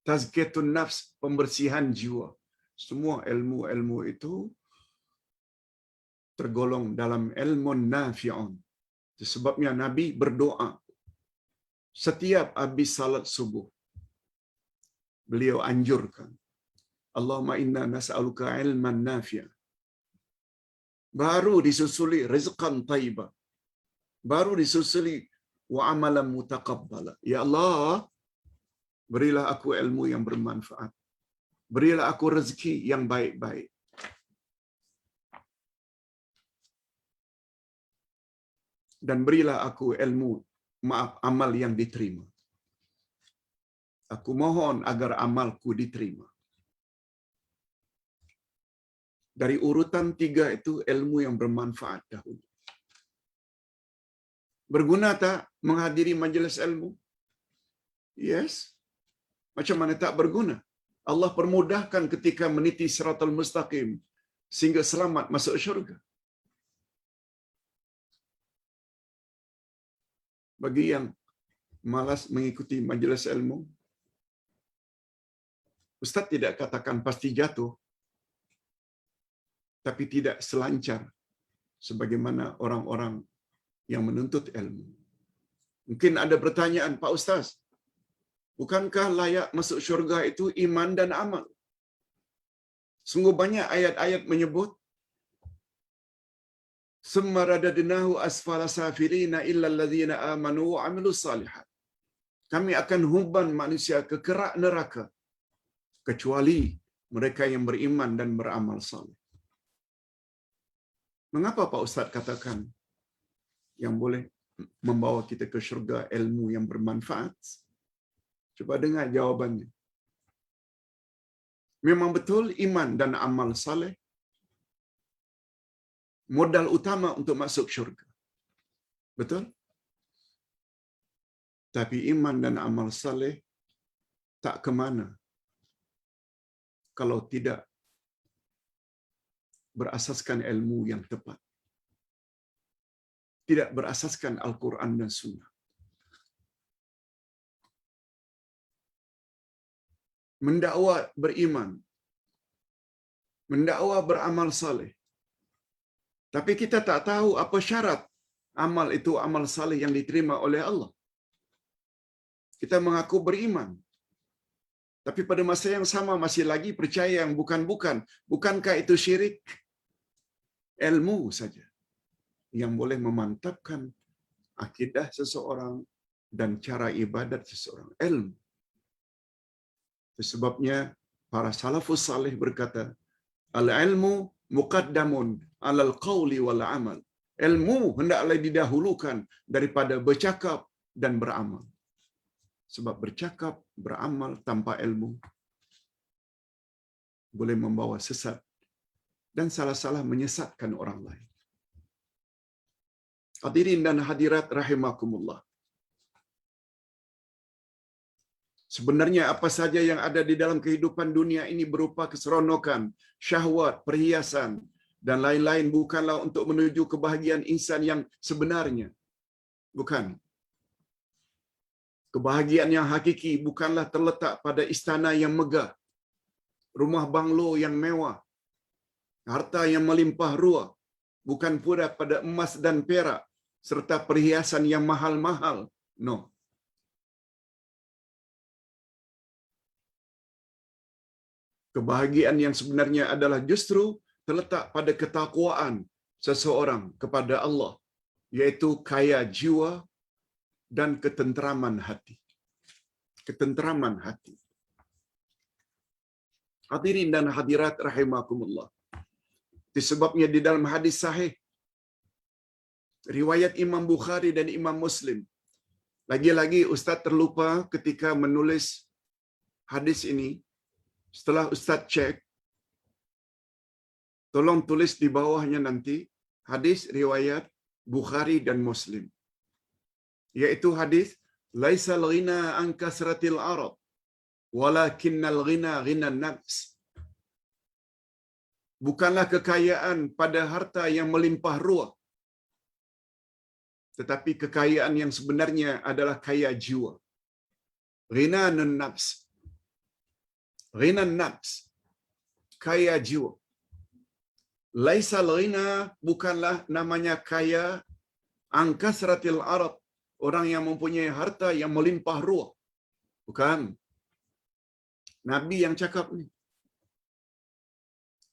tazkiyatun nafs, pembersihan jiwa. Semua ilmu-ilmu itu tergolong dalam ilmu nafi'un. Sebabnya Nabi berdoa setiap habis salat subuh. Beliau anjurkan, Allahumma inna nas'aluka ilman nafi'an. Baru disusuli rizqan thayyibah. Baru disusuli wa amalan mutaqabbala. Ya Allah, berilah aku ilmu yang bermanfaat. Berilah aku rezeki yang baik-baik. Dan berilah aku ilmu, amal yang diterima. Aku mohon agar amalku diterima. Dari urutan 3 itu ilmu yang bermanfaat dahulu. Berguna tak menghadiri majlis ilmu? Yes. Macam mana tak berguna? Allah permudahkan ketika meniti siratal mustaqim sehingga selamat masuk syurga. Bagi yang malas mengikuti majlis ilmu, Ustaz tidak katakan pasti jatuh, tapi tidak selancar sebagaimana orang-orang yang menuntut ilmu. Mungkin ada pertanyaan, Pak Ustaz, bukankah layak masuk syurga itu iman dan amal? Sungguh banyak ayat-ayat menyebut, Summa radadnahu asfala safilina illa alladhina amanu wa amilus salihat. Kami akan humban manusia ke kerak neraka kecuali mereka yang beriman dan beramal saleh. Mengapa Pak Ustaz katakan yang boleh membawa kita ke syurga ilmu yang bermanfaat? Coba dengar jawabannya. Memang betul iman dan amal saleh modal utama untuk masuk syurga. Betul? Tapi iman dan amal saleh tak ke mana kalau tidak berasaskan ilmu yang tepat. Tidak berasaskan Al-Quran dan Sunnah. Mendakwa beriman, mendakwa beramal saleh. Tapi kita tak tahu apa syarat amal itu amal saleh yang diterima oleh Allah. Kita mengaku beriman, tapi pada masa yang sama masih lagi percaya yang bukan-bukan. Bukankah itu syirik? Ilmu saja yang boleh memantapkan akidah seseorang dan cara ibadat seseorang. Ilmu. Sebabnya para salafus salih berkata, al-ilmu muqaddamun 'alal qawli wal 'amal. Ilmu hendaklah didahulukan daripada bercakap dan beramal. Sebab bercakap, beramal tanpa ilmu boleh membawa sesat dan salah-salah menyesatkan orang lain. Hadirin dan hadirat rahimakumullah. Sebenarnya apa saja yang ada di dalam kehidupan dunia ini berupa keseronokan, syahwat, perhiasan, dan lain-lain bukanlah untuk menuju kebahagiaan insan yang sebenarnya. Bukan. Kebahagiaan yang hakiki bukanlah terletak pada istana yang megah, rumah banglo yang mewah, harta yang melimpah ruah, bukan pula pada emas dan perak, serta perhiasan yang mahal-mahal. No. Kebahagiaan yang sebenarnya adalah justru terletak pada ketakwaan seseorang kepada Allah, yaitu kaya jiwa dan ketenteraman hati. Ketenteraman hati. Hadirin dan hadirat rahimakumullah. Disebabnya di dalam hadis sahih riwayat Imam Bukhari dan Imam Muslim. Lagi-lagi Ustaz terlupa ketika menulis hadis ini. Setelah Ustaz cek, tolong tulis di bawahnya nanti hadis riwayat Bukhari dan Muslim. Yaitu hadis laisal ghina an kasratil arad walakinnal ghina ghinan nafs. Bukanlah kekayaan pada harta yang melimpah ruah, tetapi kekayaan yang sebenarnya adalah kaya jiwa. Ghinanun nafs. Ghinan nafs. Kaya jiwa. Laisal ghina bukanlah namanya kaya angkasratil arad, orang yang mempunyai harta yang melimpah ruah. Bukan. Nabi yang cakap ni.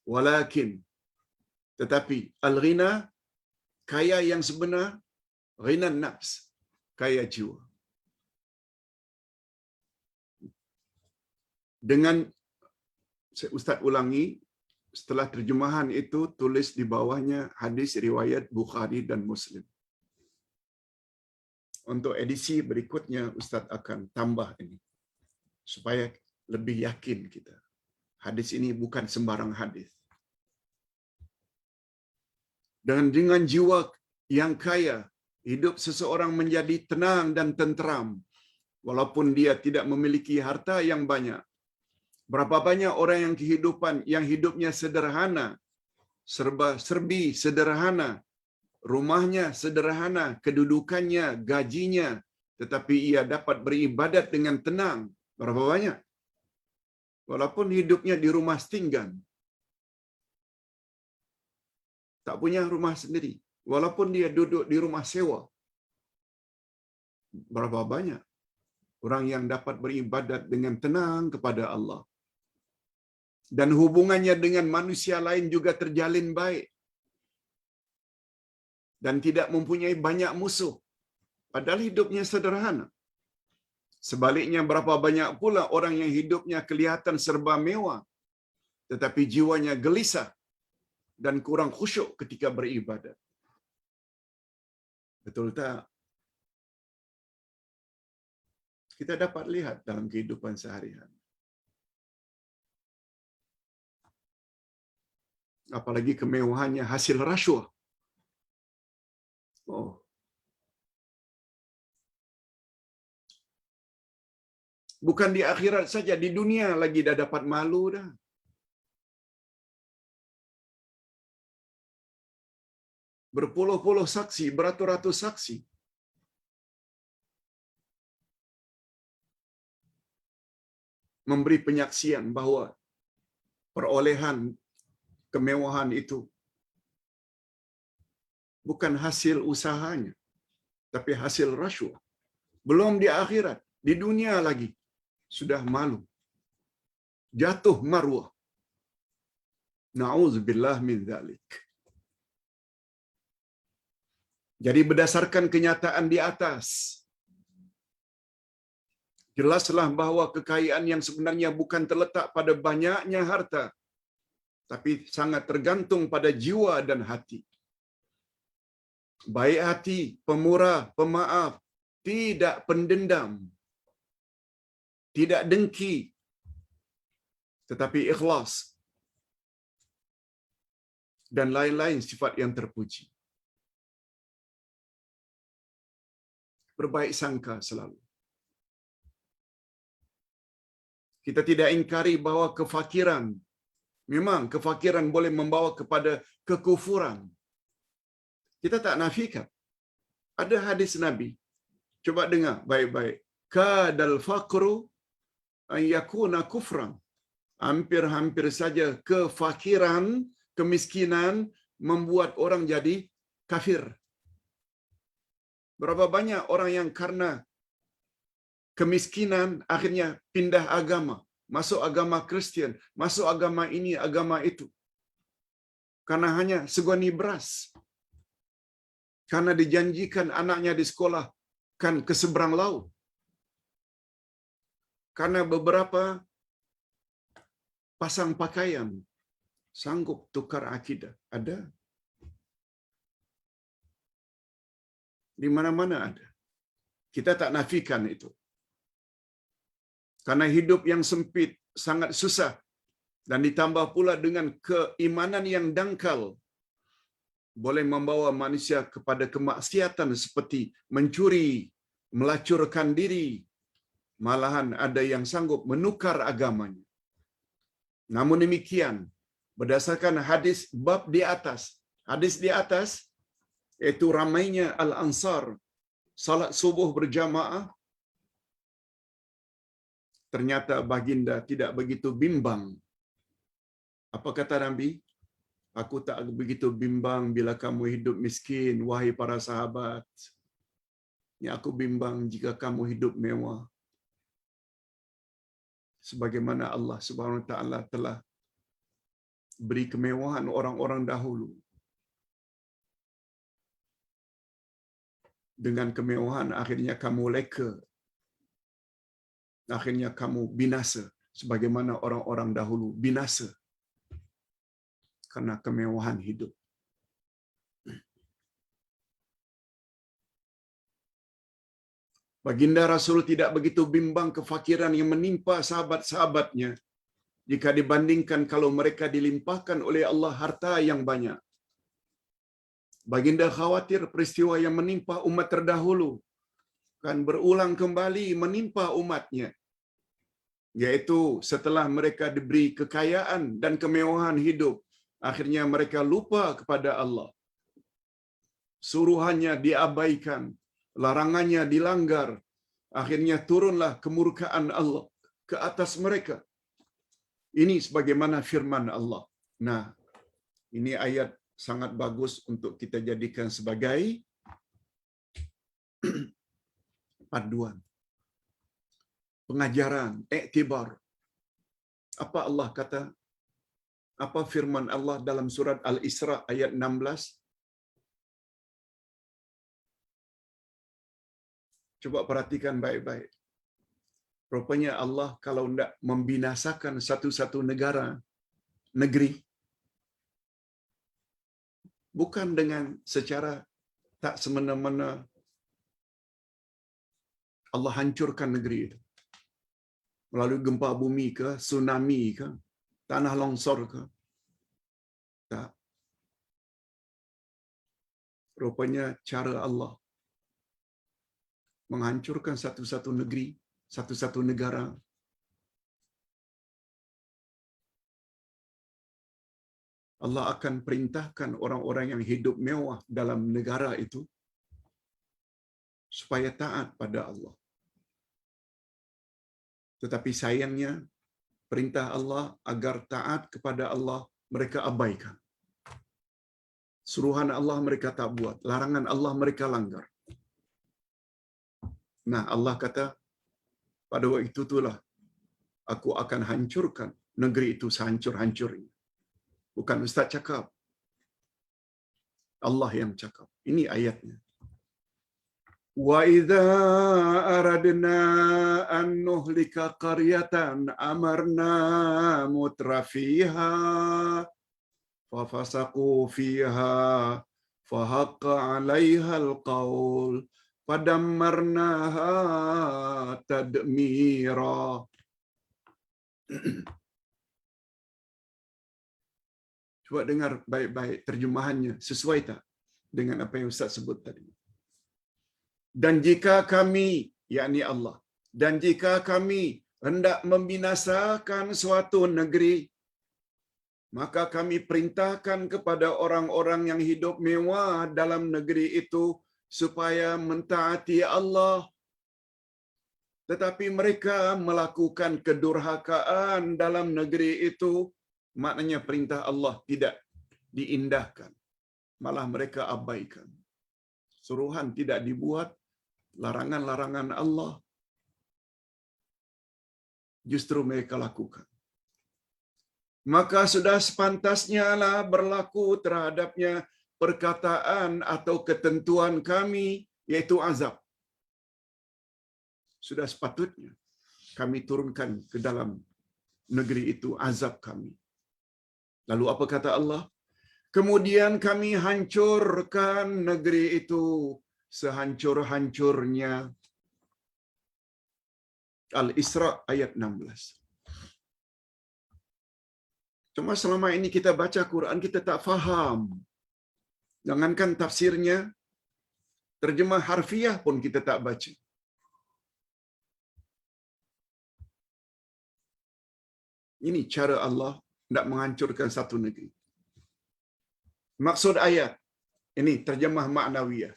Walakin, tetapi al-ghina, kaya yang sebenar, ghinan nafs, kaya jiwa. Dengan Ustaz ulangi, setelah terjemahan itu tulis di bawahnya hadis riwayat Bukhari dan Muslim. Untuk edisi berikutnya Ustaz akan tambah ini supaya lebih yakin kita. Hadis ini bukan sembarang hadis. Dan dengan jiwa yang kaya, hidup seseorang menjadi tenang dan tenteram walaupun dia tidak memiliki harta yang banyak. Berapa banyak orang yang hidupnya sederhana, serba-serbi sederhana, rumahnya sederhana, kedudukannya, gajinya, tetapi ia dapat beribadat dengan tenang. Berapa banyak? Walaupun hidupnya di rumah setinggan, tak punya rumah sendiri, walaupun dia duduk di rumah sewa. Berapa banyak orang yang dapat beribadat dengan tenang kepada Allah. Dan hubungannya dengan manusia lain juga terjalin baik. Dan tidak mempunyai banyak musuh. Padahal hidupnya sederhana. Sebaliknya berapa banyak pula orang yang hidupnya kelihatan serba mewah, tetapi jiwanya gelisah dan kurang khusyuk ketika beribadat. Betul tak? Kita dapat lihat dalam kehidupan sehari-hari. Apalagi kemewahannya hasil rasuah. Oh. Bukan di akhirat saja, di dunia lagi dah dapat malu dah. Berpuluh-puluh saksi, beratus-ratus saksi. Memberi penyaksian bahawa perolehan kemewahan itu bukan hasil usahanya, tapi hasil rasuah. Belum di akhirat, di dunia lagi sudah malu. Jatuh marwah. Na'udzubillah min dzalik. Jadi berdasarkan kenyataan di atas, jelaslah bahawa kekayaan yang sebenarnya bukan terletak pada banyaknya harta, tapi sangat tergantung pada jiwa dan hati. Baik hati, pemurah, pemaaf, tidak pendendam, tidak dengki, tetapi ikhlas, dan lain-lain sifat yang terpuji. Berbaik sangka selalu. Kita tidak ingkari bahawa kefakiran, memang kefakiran boleh membawa kepada kekufuran. Kita tak nafikan. Ada hadis Nabi. Coba dengar baik-baik. Kadal faqru an yakuna kufran. Hampir-hampir saja kefakiran, kemiskinan membuat orang jadi kafir. Berapa banyak orang yang karena kemiskinan akhirnya pindah agama, masuk agama Kristian, masuk agama ini, agama itu. Karena hanya segoni beras. Karena dijanjikan anaknya di sekolah kan ke seberang laut. Karena beberapa pasang pakaian sanggup tukar akidah. Ada. Di mana-mana ada. Kita tak nafikan itu. Karena hidup yang sempit sangat susah dan ditambah pula dengan keimanan yang dangkal boleh membawa manusia kepada kemaksiatan seperti mencuri, melacurkan diri, malahan ada yang sanggup menukar agamanya. Namun demikian, berdasarkan hadis bab di atas, hadis di atas iaitu ramainya Al-Ansar salat subuh berjamaah, ternyata baginda tidak begitu bimbang. Apa kata Nabi? Aku tak begitu bimbang bila kamu hidup miskin, wahai para sahabat. Yang aku bimbang jika kamu hidup mewah. Sebagaimana Allah Subhanahu Wa Taala telah beri kemewahan orang-orang dahulu. Dengan kemewahan akhirnya kamu leka. Akhirnya kamu binasa. Sebagaimana orang-orang dahulu binasa. Karena kemewahan hidup. Baginda Rasul tidak begitu bimbang kefakiran yang menimpa sahabat-sahabatnya jika dibandingkan kalau mereka dilimpahkan oleh Allah harta yang banyak. Baginda khawatir peristiwa yang menimpa umat terdahulu kan berulang kembali menimpa umatnya, yaitu setelah mereka diberi kekayaan dan kemewahan hidup, akhirnya mereka lupa kepada Allah. Suruhannya diabaikan, larangannya dilanggar, akhirnya turunlah kemurkaan Allah ke atas mereka. Ini sebagaimana firman Allah. Nah, ini ayat sangat bagus untuk kita jadikan sebagai panduan, pengajaran, iktibar. Apa Allah kata? Apa firman Allah dalam surat Al-Isra ayat 16? Coba perhatikan baik-baik. Rupanya Allah kalau hendak membinasakan satu-satu negeri, bukan dengan secara tak semena-mena Allah hancurkan negeri itu. Melalui gempa bumi ke, tsunami ke, tanah longsor ke. Tak. Rupanya cara Allah menghancurkan satu-satu negeri, satu-satu negara, Allah akan perintahkan orang-orang yang hidup mewah dalam negara itu supaya taat pada Allah. Tetapi sayangnya, perintah Allah agar taat kepada Allah mereka abaikan. Suruhan Allah mereka tak buat, larangan Allah mereka langgar. Nah, Allah kata, pada waktu itulah aku akan hancurkan negeri itu sehancur-hancurnya. Bukan Ustaz cakap. Allah yang cakap. Ini ayatnya. Wa idza aradna an nuhlika qaryatan amarna mutrafiha fafasaqu fiha fahaqqa 'alaiha alqaul padammarnaha tadmira. Cuba dengar baik-baik terjemahannya, sesuai tak dengan apa yang Ustaz sebut tadi? Dan jika kami, yakni Allah, dan jika kami hendak membinasakan suatu negeri, maka kami perintahkan kepada orang-orang yang hidup mewah dalam negeri itu supaya mentaati Allah. Tetapi mereka melakukan kedurhakaan dalam negeri itu, maknanya perintah Allah tidak diindahkan, malah mereka abaikan. Suruhan tidak dibuat, larangan-larangan Allah justru mereka lakukan. Maka sudah sepantasnya lah berlaku terhadapnya perkataan atau ketentuan kami, yaitu azab. Sudah sepatutnya kami turunkan ke dalam negeri itu azab kami. Lalu apa kata Allah? Kemudian kami hancurkan negeri itu sehancur-hancurnya. Al-Isra ayat 16. Cuma selama ini kita baca Quran, kita tak faham. Jangankan tafsirnya, terjemah harfiah pun kita tak baca. Ini cara Allah nak menghancurkan satu negeri. Maksud ayat, ini terjemah maknawiyah.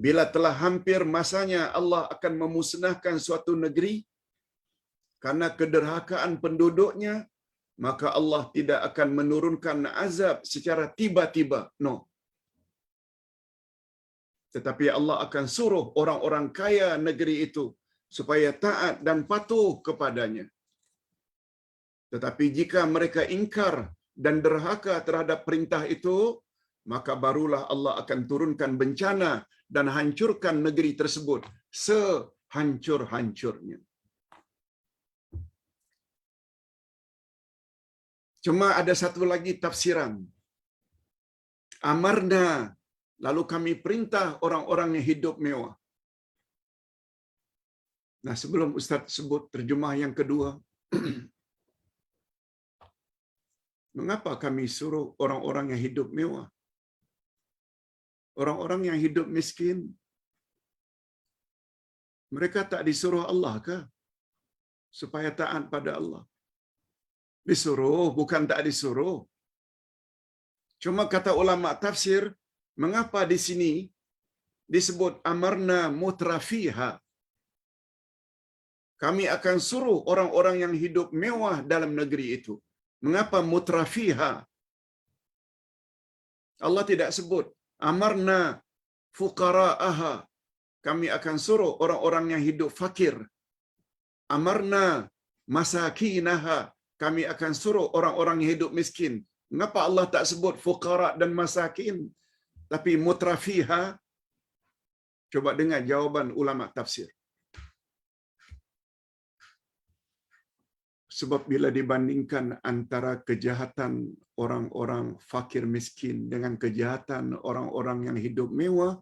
Bila telah hampir masanya Allah akan memusnahkan suatu negeri karena kederhakaan penduduknya, maka Allah tidak akan menurunkan azab secara tiba-tiba. No. Tetapi Allah akan suruh orang-orang kaya negeri itu supaya taat dan patuh kepadanya. Tetapi jika mereka ingkar dan derhaka terhadap perintah itu, maka barulah Allah akan turunkan bencana dan hancurkan negeri tersebut sehancur-hancurnya. Cuma ada satu lagi tafsiran. Amarna, lalu kami perintah orang-orang yang hidup mewah. Nah, sebelum Ustaz sebut terjemah yang kedua, mengapa kami suruh orang-orang yang hidup mewah? Orang-orang yang hidup miskin, mereka tak disuruh Allah ke supaya taat pada Allah? Disuruh, bukan tak disuruh. Cuma kata ulama tafsir, mengapa di sini disebut amarna mutrafiha? Kami akan suruh orang-orang yang hidup mewah dalam negeri itu. Mengapa mutrafiha? Allah tidak sebut amarna fuqara'aha. Kami akan suruh orang-orang yang hidup fakir. Amarna masakinaha. Kami akan suruh orang-orang yang hidup miskin. Mengapa Allah tak sebut fuqara' dan masakin, tapi mutrafiha? Coba dengar jawaban ulama tafsir. Sebab bila dibandingkan antara kejahatan orang-orang fakir miskin dengan kejahatan orang-orang yang hidup mewah,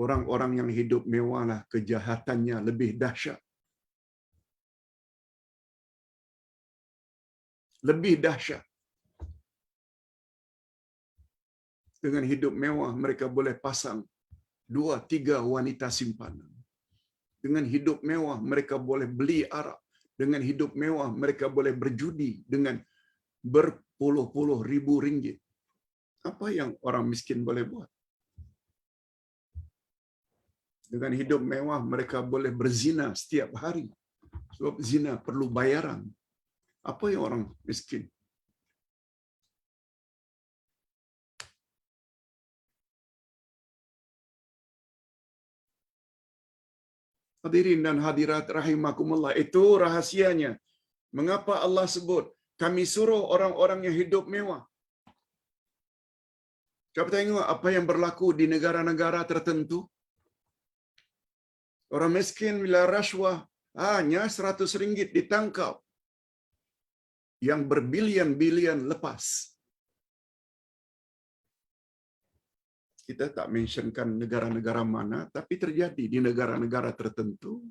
orang-orang yang hidup mewah lah kejahatannya lebih dahsyat. Lebih dahsyat. Dengan hidup mewah mereka boleh pasang 2-3 wanita simpanan. Dengan hidup mewah mereka boleh beli arak. Dengan hidup mewah mereka boleh berjudi dengan berpuluh-puluh ribu ringgit. Apa yang orang miskin boleh buat? Dengan hidup mewah mereka boleh berzina setiap hari. Sebab zina perlu bayaran. Apa yang orang miskin? Hadirin dan hadirat rahimakumullah, itu rahasianya. Mengapa Allah sebut kami suruh orang-orang yang hidup mewah? Coba tengok apa yang berlaku di negara-negara tertentu. Orang miskin bila rasuah hanya RM100 ditangkap. Yang berbilion-bilion lepas. Kita tak mentionkan negara-negara mana, tapi terjadi di negara-negara tertentu.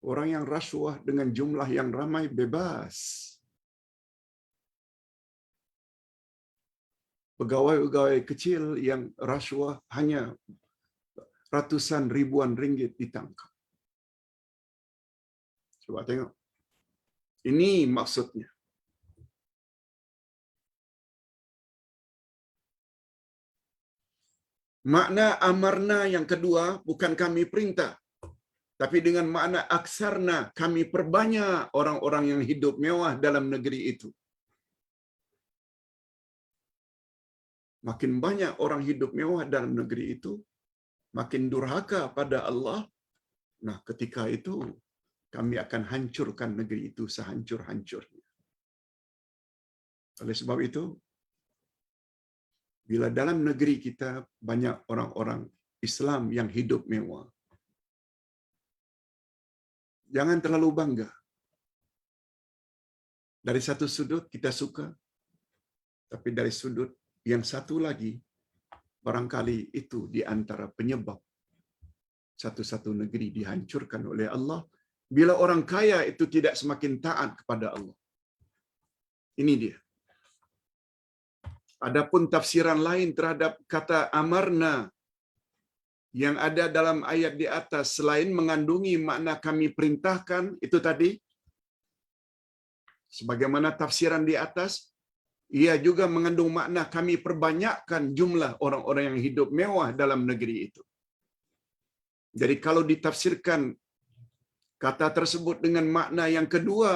Orang yang rasuah dengan jumlah yang ramai bebas. Pegawai-pegawai kecil yang rasuah hanya ratusan ribuan ringgit ditangkap. Coba tengok. Ini maksudnya. Makna amarna yang kedua bukan kami perintah. Tapi dengan makna aksarna, kami perbanyak orang-orang yang hidup mewah dalam negeri itu. Makin banyak orang hidup mewah dalam negeri itu, makin durhaka pada Allah. Nah, ketika itu kami akan hancurkan negeri itu sehancur-hancurnya. Oleh sebab itu, bila dalam negeri kita banyak orang-orang Islam yang hidup mewah, jangan terlalu bangga. Dari satu sudut kita suka, tapi dari sudut yang satu lagi, barangkali itu di antara penyebab satu-satu negeri dihancurkan oleh Allah, bila orang kaya itu tidak semakin taat kepada Allah. Ini dia. Adapun tafsiran lain terhadap kata amarna yang ada dalam ayat di atas, selain mengandungi makna kami perintahkan, itu tadi, sebagaimana tafsiran di atas, ia juga mengandung makna kami perbanyakkan jumlah orang-orang yang hidup mewah dalam negeri itu. Jadi kalau ditafsirkan kata tersebut dengan makna yang kedua,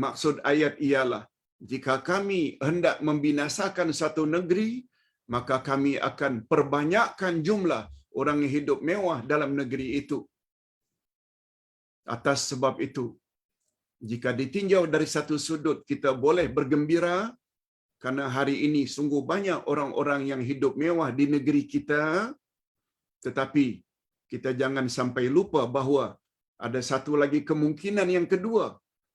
maksud ayat ialah, jika kami hendak membinasakan satu negeri, maka kami akan perbanyakkan jumlah orang yang hidup mewah dalam negeri itu. Atas sebab itu, jika ditinjau dari satu sudut, kita boleh bergembira karena hari ini sungguh banyak orang-orang yang hidup mewah di negeri kita, tetapi kita jangan sampai lupa bahawa ada satu lagi kemungkinan yang kedua.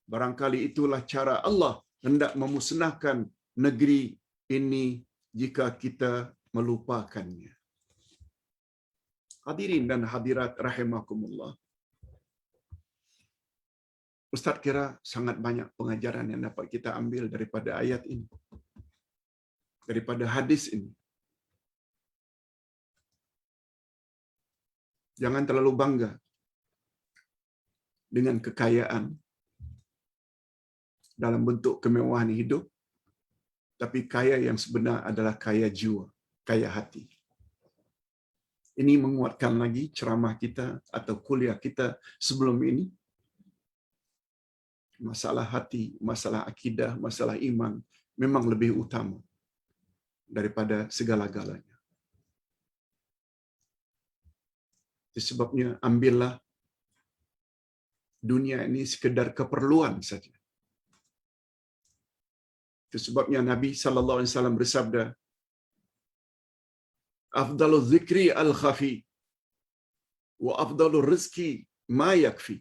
Barangkali itulah cara Allah hendak memusnahkan negeri ini jika kita melupakannya. Hadirin dan hadirat rahimakumullah. Ustaz kira sangat banyak pengajaran yang dapat kita ambil daripada ayat ini, daripada hadis ini. Jangan terlalu bangga dengan kekayaan dalam bentuk kemewahan hidup, tapi kaya yang sebenar adalah kaya jiwa, kaya hati. Ini menguatkan lagi ceramah kita atau kuliah kita sebelum ini. Masalah hati, masalah akidah, masalah iman memang lebih utama daripada segala-galanya. Sebabnya ambillah dunia ini sekedar keperluan saja. Itu sebabnya Nabi sallallahu alaihi wasallam bersabda, "Afdalu dzikri al-khafi wa afdalu rizqi ma yakfi."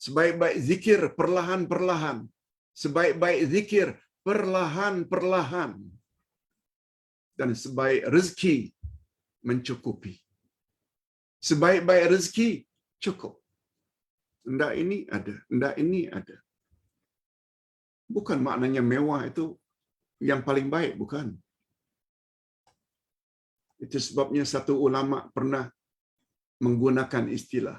Sebaik-baik zikir perlahan-perlahan, sebaik-baik zikir perlahan-perlahan, dan sebaik rezeki mencukupi. Sebaik-baik rezeki cukup. Hendak ini ada, hendak ini ada. Bukan maknanya mewah itu yang paling baik, bukan. Itu sebabnya satu ulama pernah menggunakan istilah,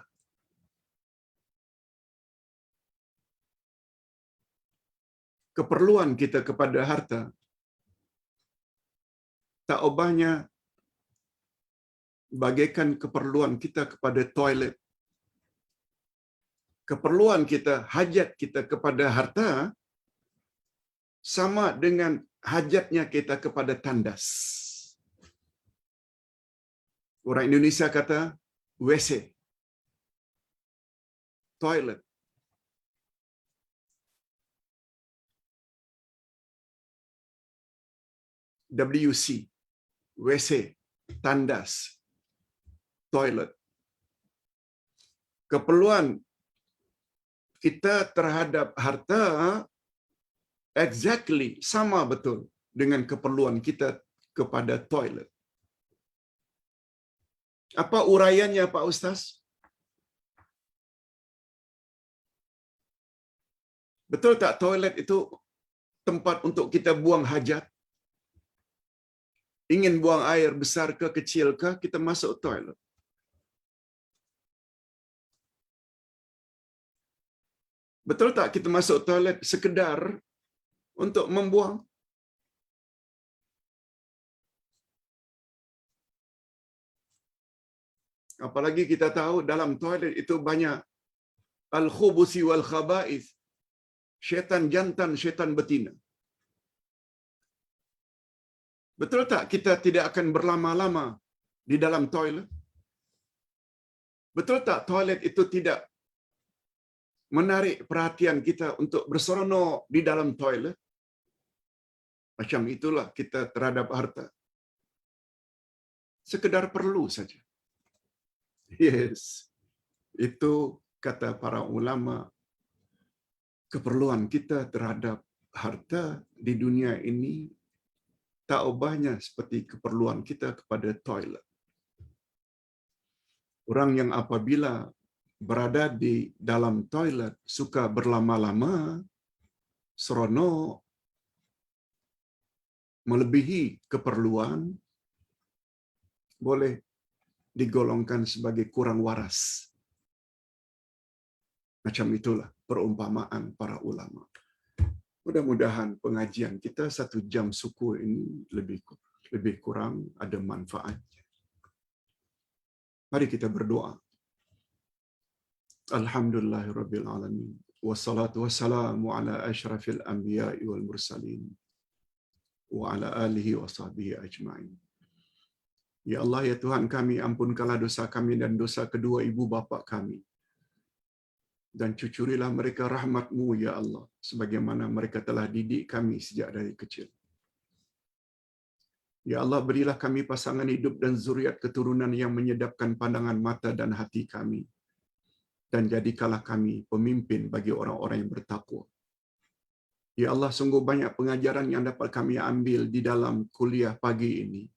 keperluan kita kepada harta tak ubahnya bagaikan keperluan kita kepada toilet. Keperluan kita, hajat kita kepada harta sama dengan hajatnya kita kepada tandas. Orang Indonesia kata WC, toilet. WC, WC, tandas. toilet. Keperluan kita terhadap harta exactly sama betul dengan keperluan kita kepada toilet. Apa uraiannya Pak Ustaz? Betul tak toilet itu tempat untuk kita buang hajat? Ingin buang air besar ke kecil ke, kita masuk toilet. Betul tak kita masuk toilet sekedar untuk membuang? Apalagi kita tahu dalam toilet itu banyak al-khubusi wal khaba'ith. Syaitan jantan, syaitan betina. Betul tak kita tidak akan berlama-lama di dalam toilet? Betul tak toilet itu tidak menarik perhatian kita untuk berseronok di dalam toilet? Macam itulah kita terhadap harta. Sekedar perlu saja. Yes. Itu kata para ulama, keperluan kita terhadap harta di dunia ini tak ubahnya seperti keperluan kita kepada toilet. Orang yang apabila berada di dalam toilet suka berlama-lama, seronok, melebihi keperluan, boleh digolongkan sebagai kurang waras. Macam itulah perumpamaan para ulama. Mudah-mudahan pengajian kita 1 jam suku ini lebih kurang ada manfaatnya. Mari kita berdoa. Alhamdulillahirabbil alamin. Wassalatu wassalamu ala asyrafil anbiya'i wal mursalin wa ala alihi wa sahbihi ajma'in. Ya Allah, ya Tuhan kami, ampunkanlah dosa kami dan dosa kedua ibu bapa kami. Dan cucurilah mereka rahmat-Mu, ya Allah, sebagaimana mereka telah didik kami sejak dari kecil. Ya Allah, berilah kami pasangan hidup dan zuriat keturunan yang menyedapkan pandangan mata dan hati kami. Dan jadikanlah kami pemimpin bagi orang-orang yang bertakwa. Ya Allah, sungguh banyak pengajaran yang dapat kami ambil di dalam kuliah pagi ini.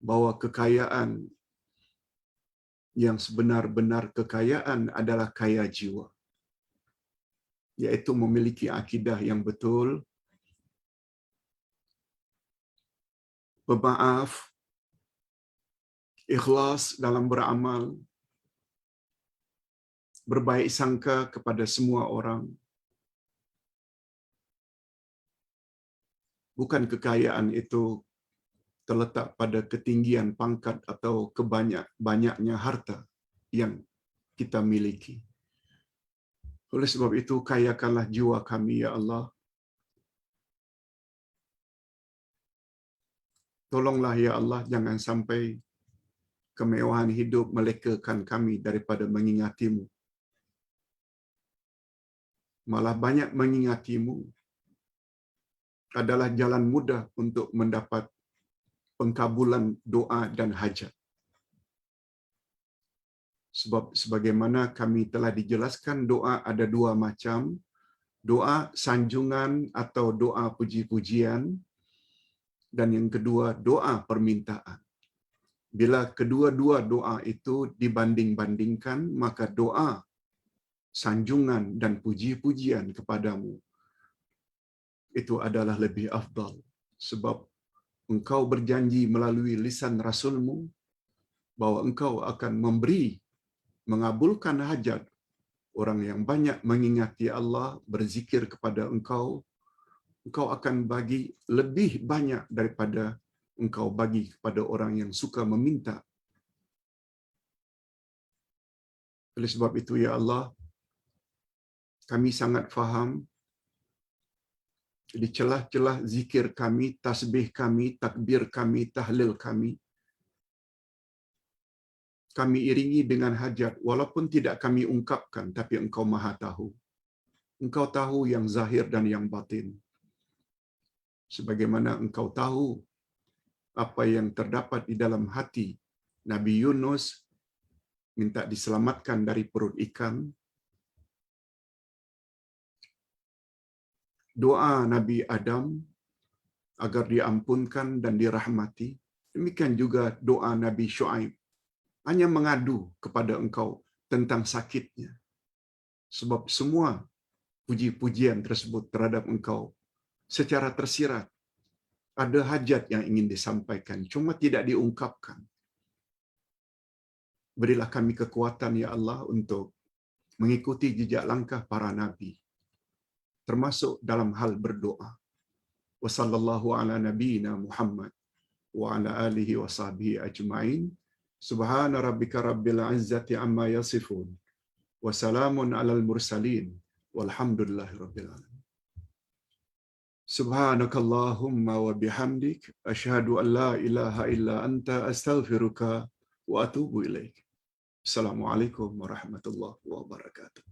Bahwa kekayaan yang sebenar-benar kekayaan adalah kaya jiwa. Yaitu memiliki akidah yang betul, pemaaf, ikhlas dalam beramal, berbaik sangka kepada semua orang. Bukan kekayaan itu terletak pada ketinggian pangkat atau banyaknya harta yang kita miliki. Oleh sebab itu, kayakanlah jiwa kami, ya Allah. Tolonglah, ya Allah, jangan sampai kemewahan hidup melekakan kami daripada mengingati-Mu. Malah banyak mengingati-Mu adalah jalan mudah untuk mendapat pengkabulan doa dan hajat. Sebab sebagaimana kami telah dijelaskan, doa ada 2 macam. Doa sanjungan atau doa puji-pujian, dan yang kedua doa permintaan. Bila kedua-dua doa itu dibanding-bandingkan, maka doa sanjungan dan puji-pujian kepadamu itu adalah lebih afdal. Sebab Engkau berjanji melalui lisan Rasul-Mu bahwa Engkau akan mengabulkan hajat orang yang banyak mengingati Allah, berzikir kepada Engkau. Engkau akan bagi lebih banyak daripada Engkau bagi kepada orang yang suka meminta. Oleh sebab itu, ya Allah, kami sangat faham di celah-celah zikir kami, tasbih kami, takbir kami, tahlil kami, kami iringi dengan hajat, walaupun tidak kami ungkapkan, tapi Engkau Maha tahu. Engkau tahu yang zahir dan yang batin. Sebagaimana Engkau tahu apa yang terdapat di dalam hati Nabi Yunus minta diselamatkan dari perut ikan. Doa Nabi Adam agar diampunkan dan dirahmati. Demikian juga doa Nabi Syuaib. Hanya mengadu kepada engkau tentang sakitnya. Sebab semua puji-pujian tersebut terhadap engkau secara tersirat. Ada hajat yang ingin disampaikan, cuma tidak diungkapkan. Berilah kami kekuatan, ya Allah, untuk mengikuti jejak langkah para nabi, termasuk dalam hal berdoa. Wa sallallahu ala nabiyyina Muhammad wa ala alihi wa sahbihi ajma'in. Subhana rabbika rabbil izzati amma yasifun. Wa salamun alal mursalin. Walhamdulillahi rabbil alamin. Subhanakallahumma wa bihamdik asyhadu an la ilaha illa anta astaghfiruka wa atubu ilaik. Assalamualaikum warahmatullahi wabarakatuh.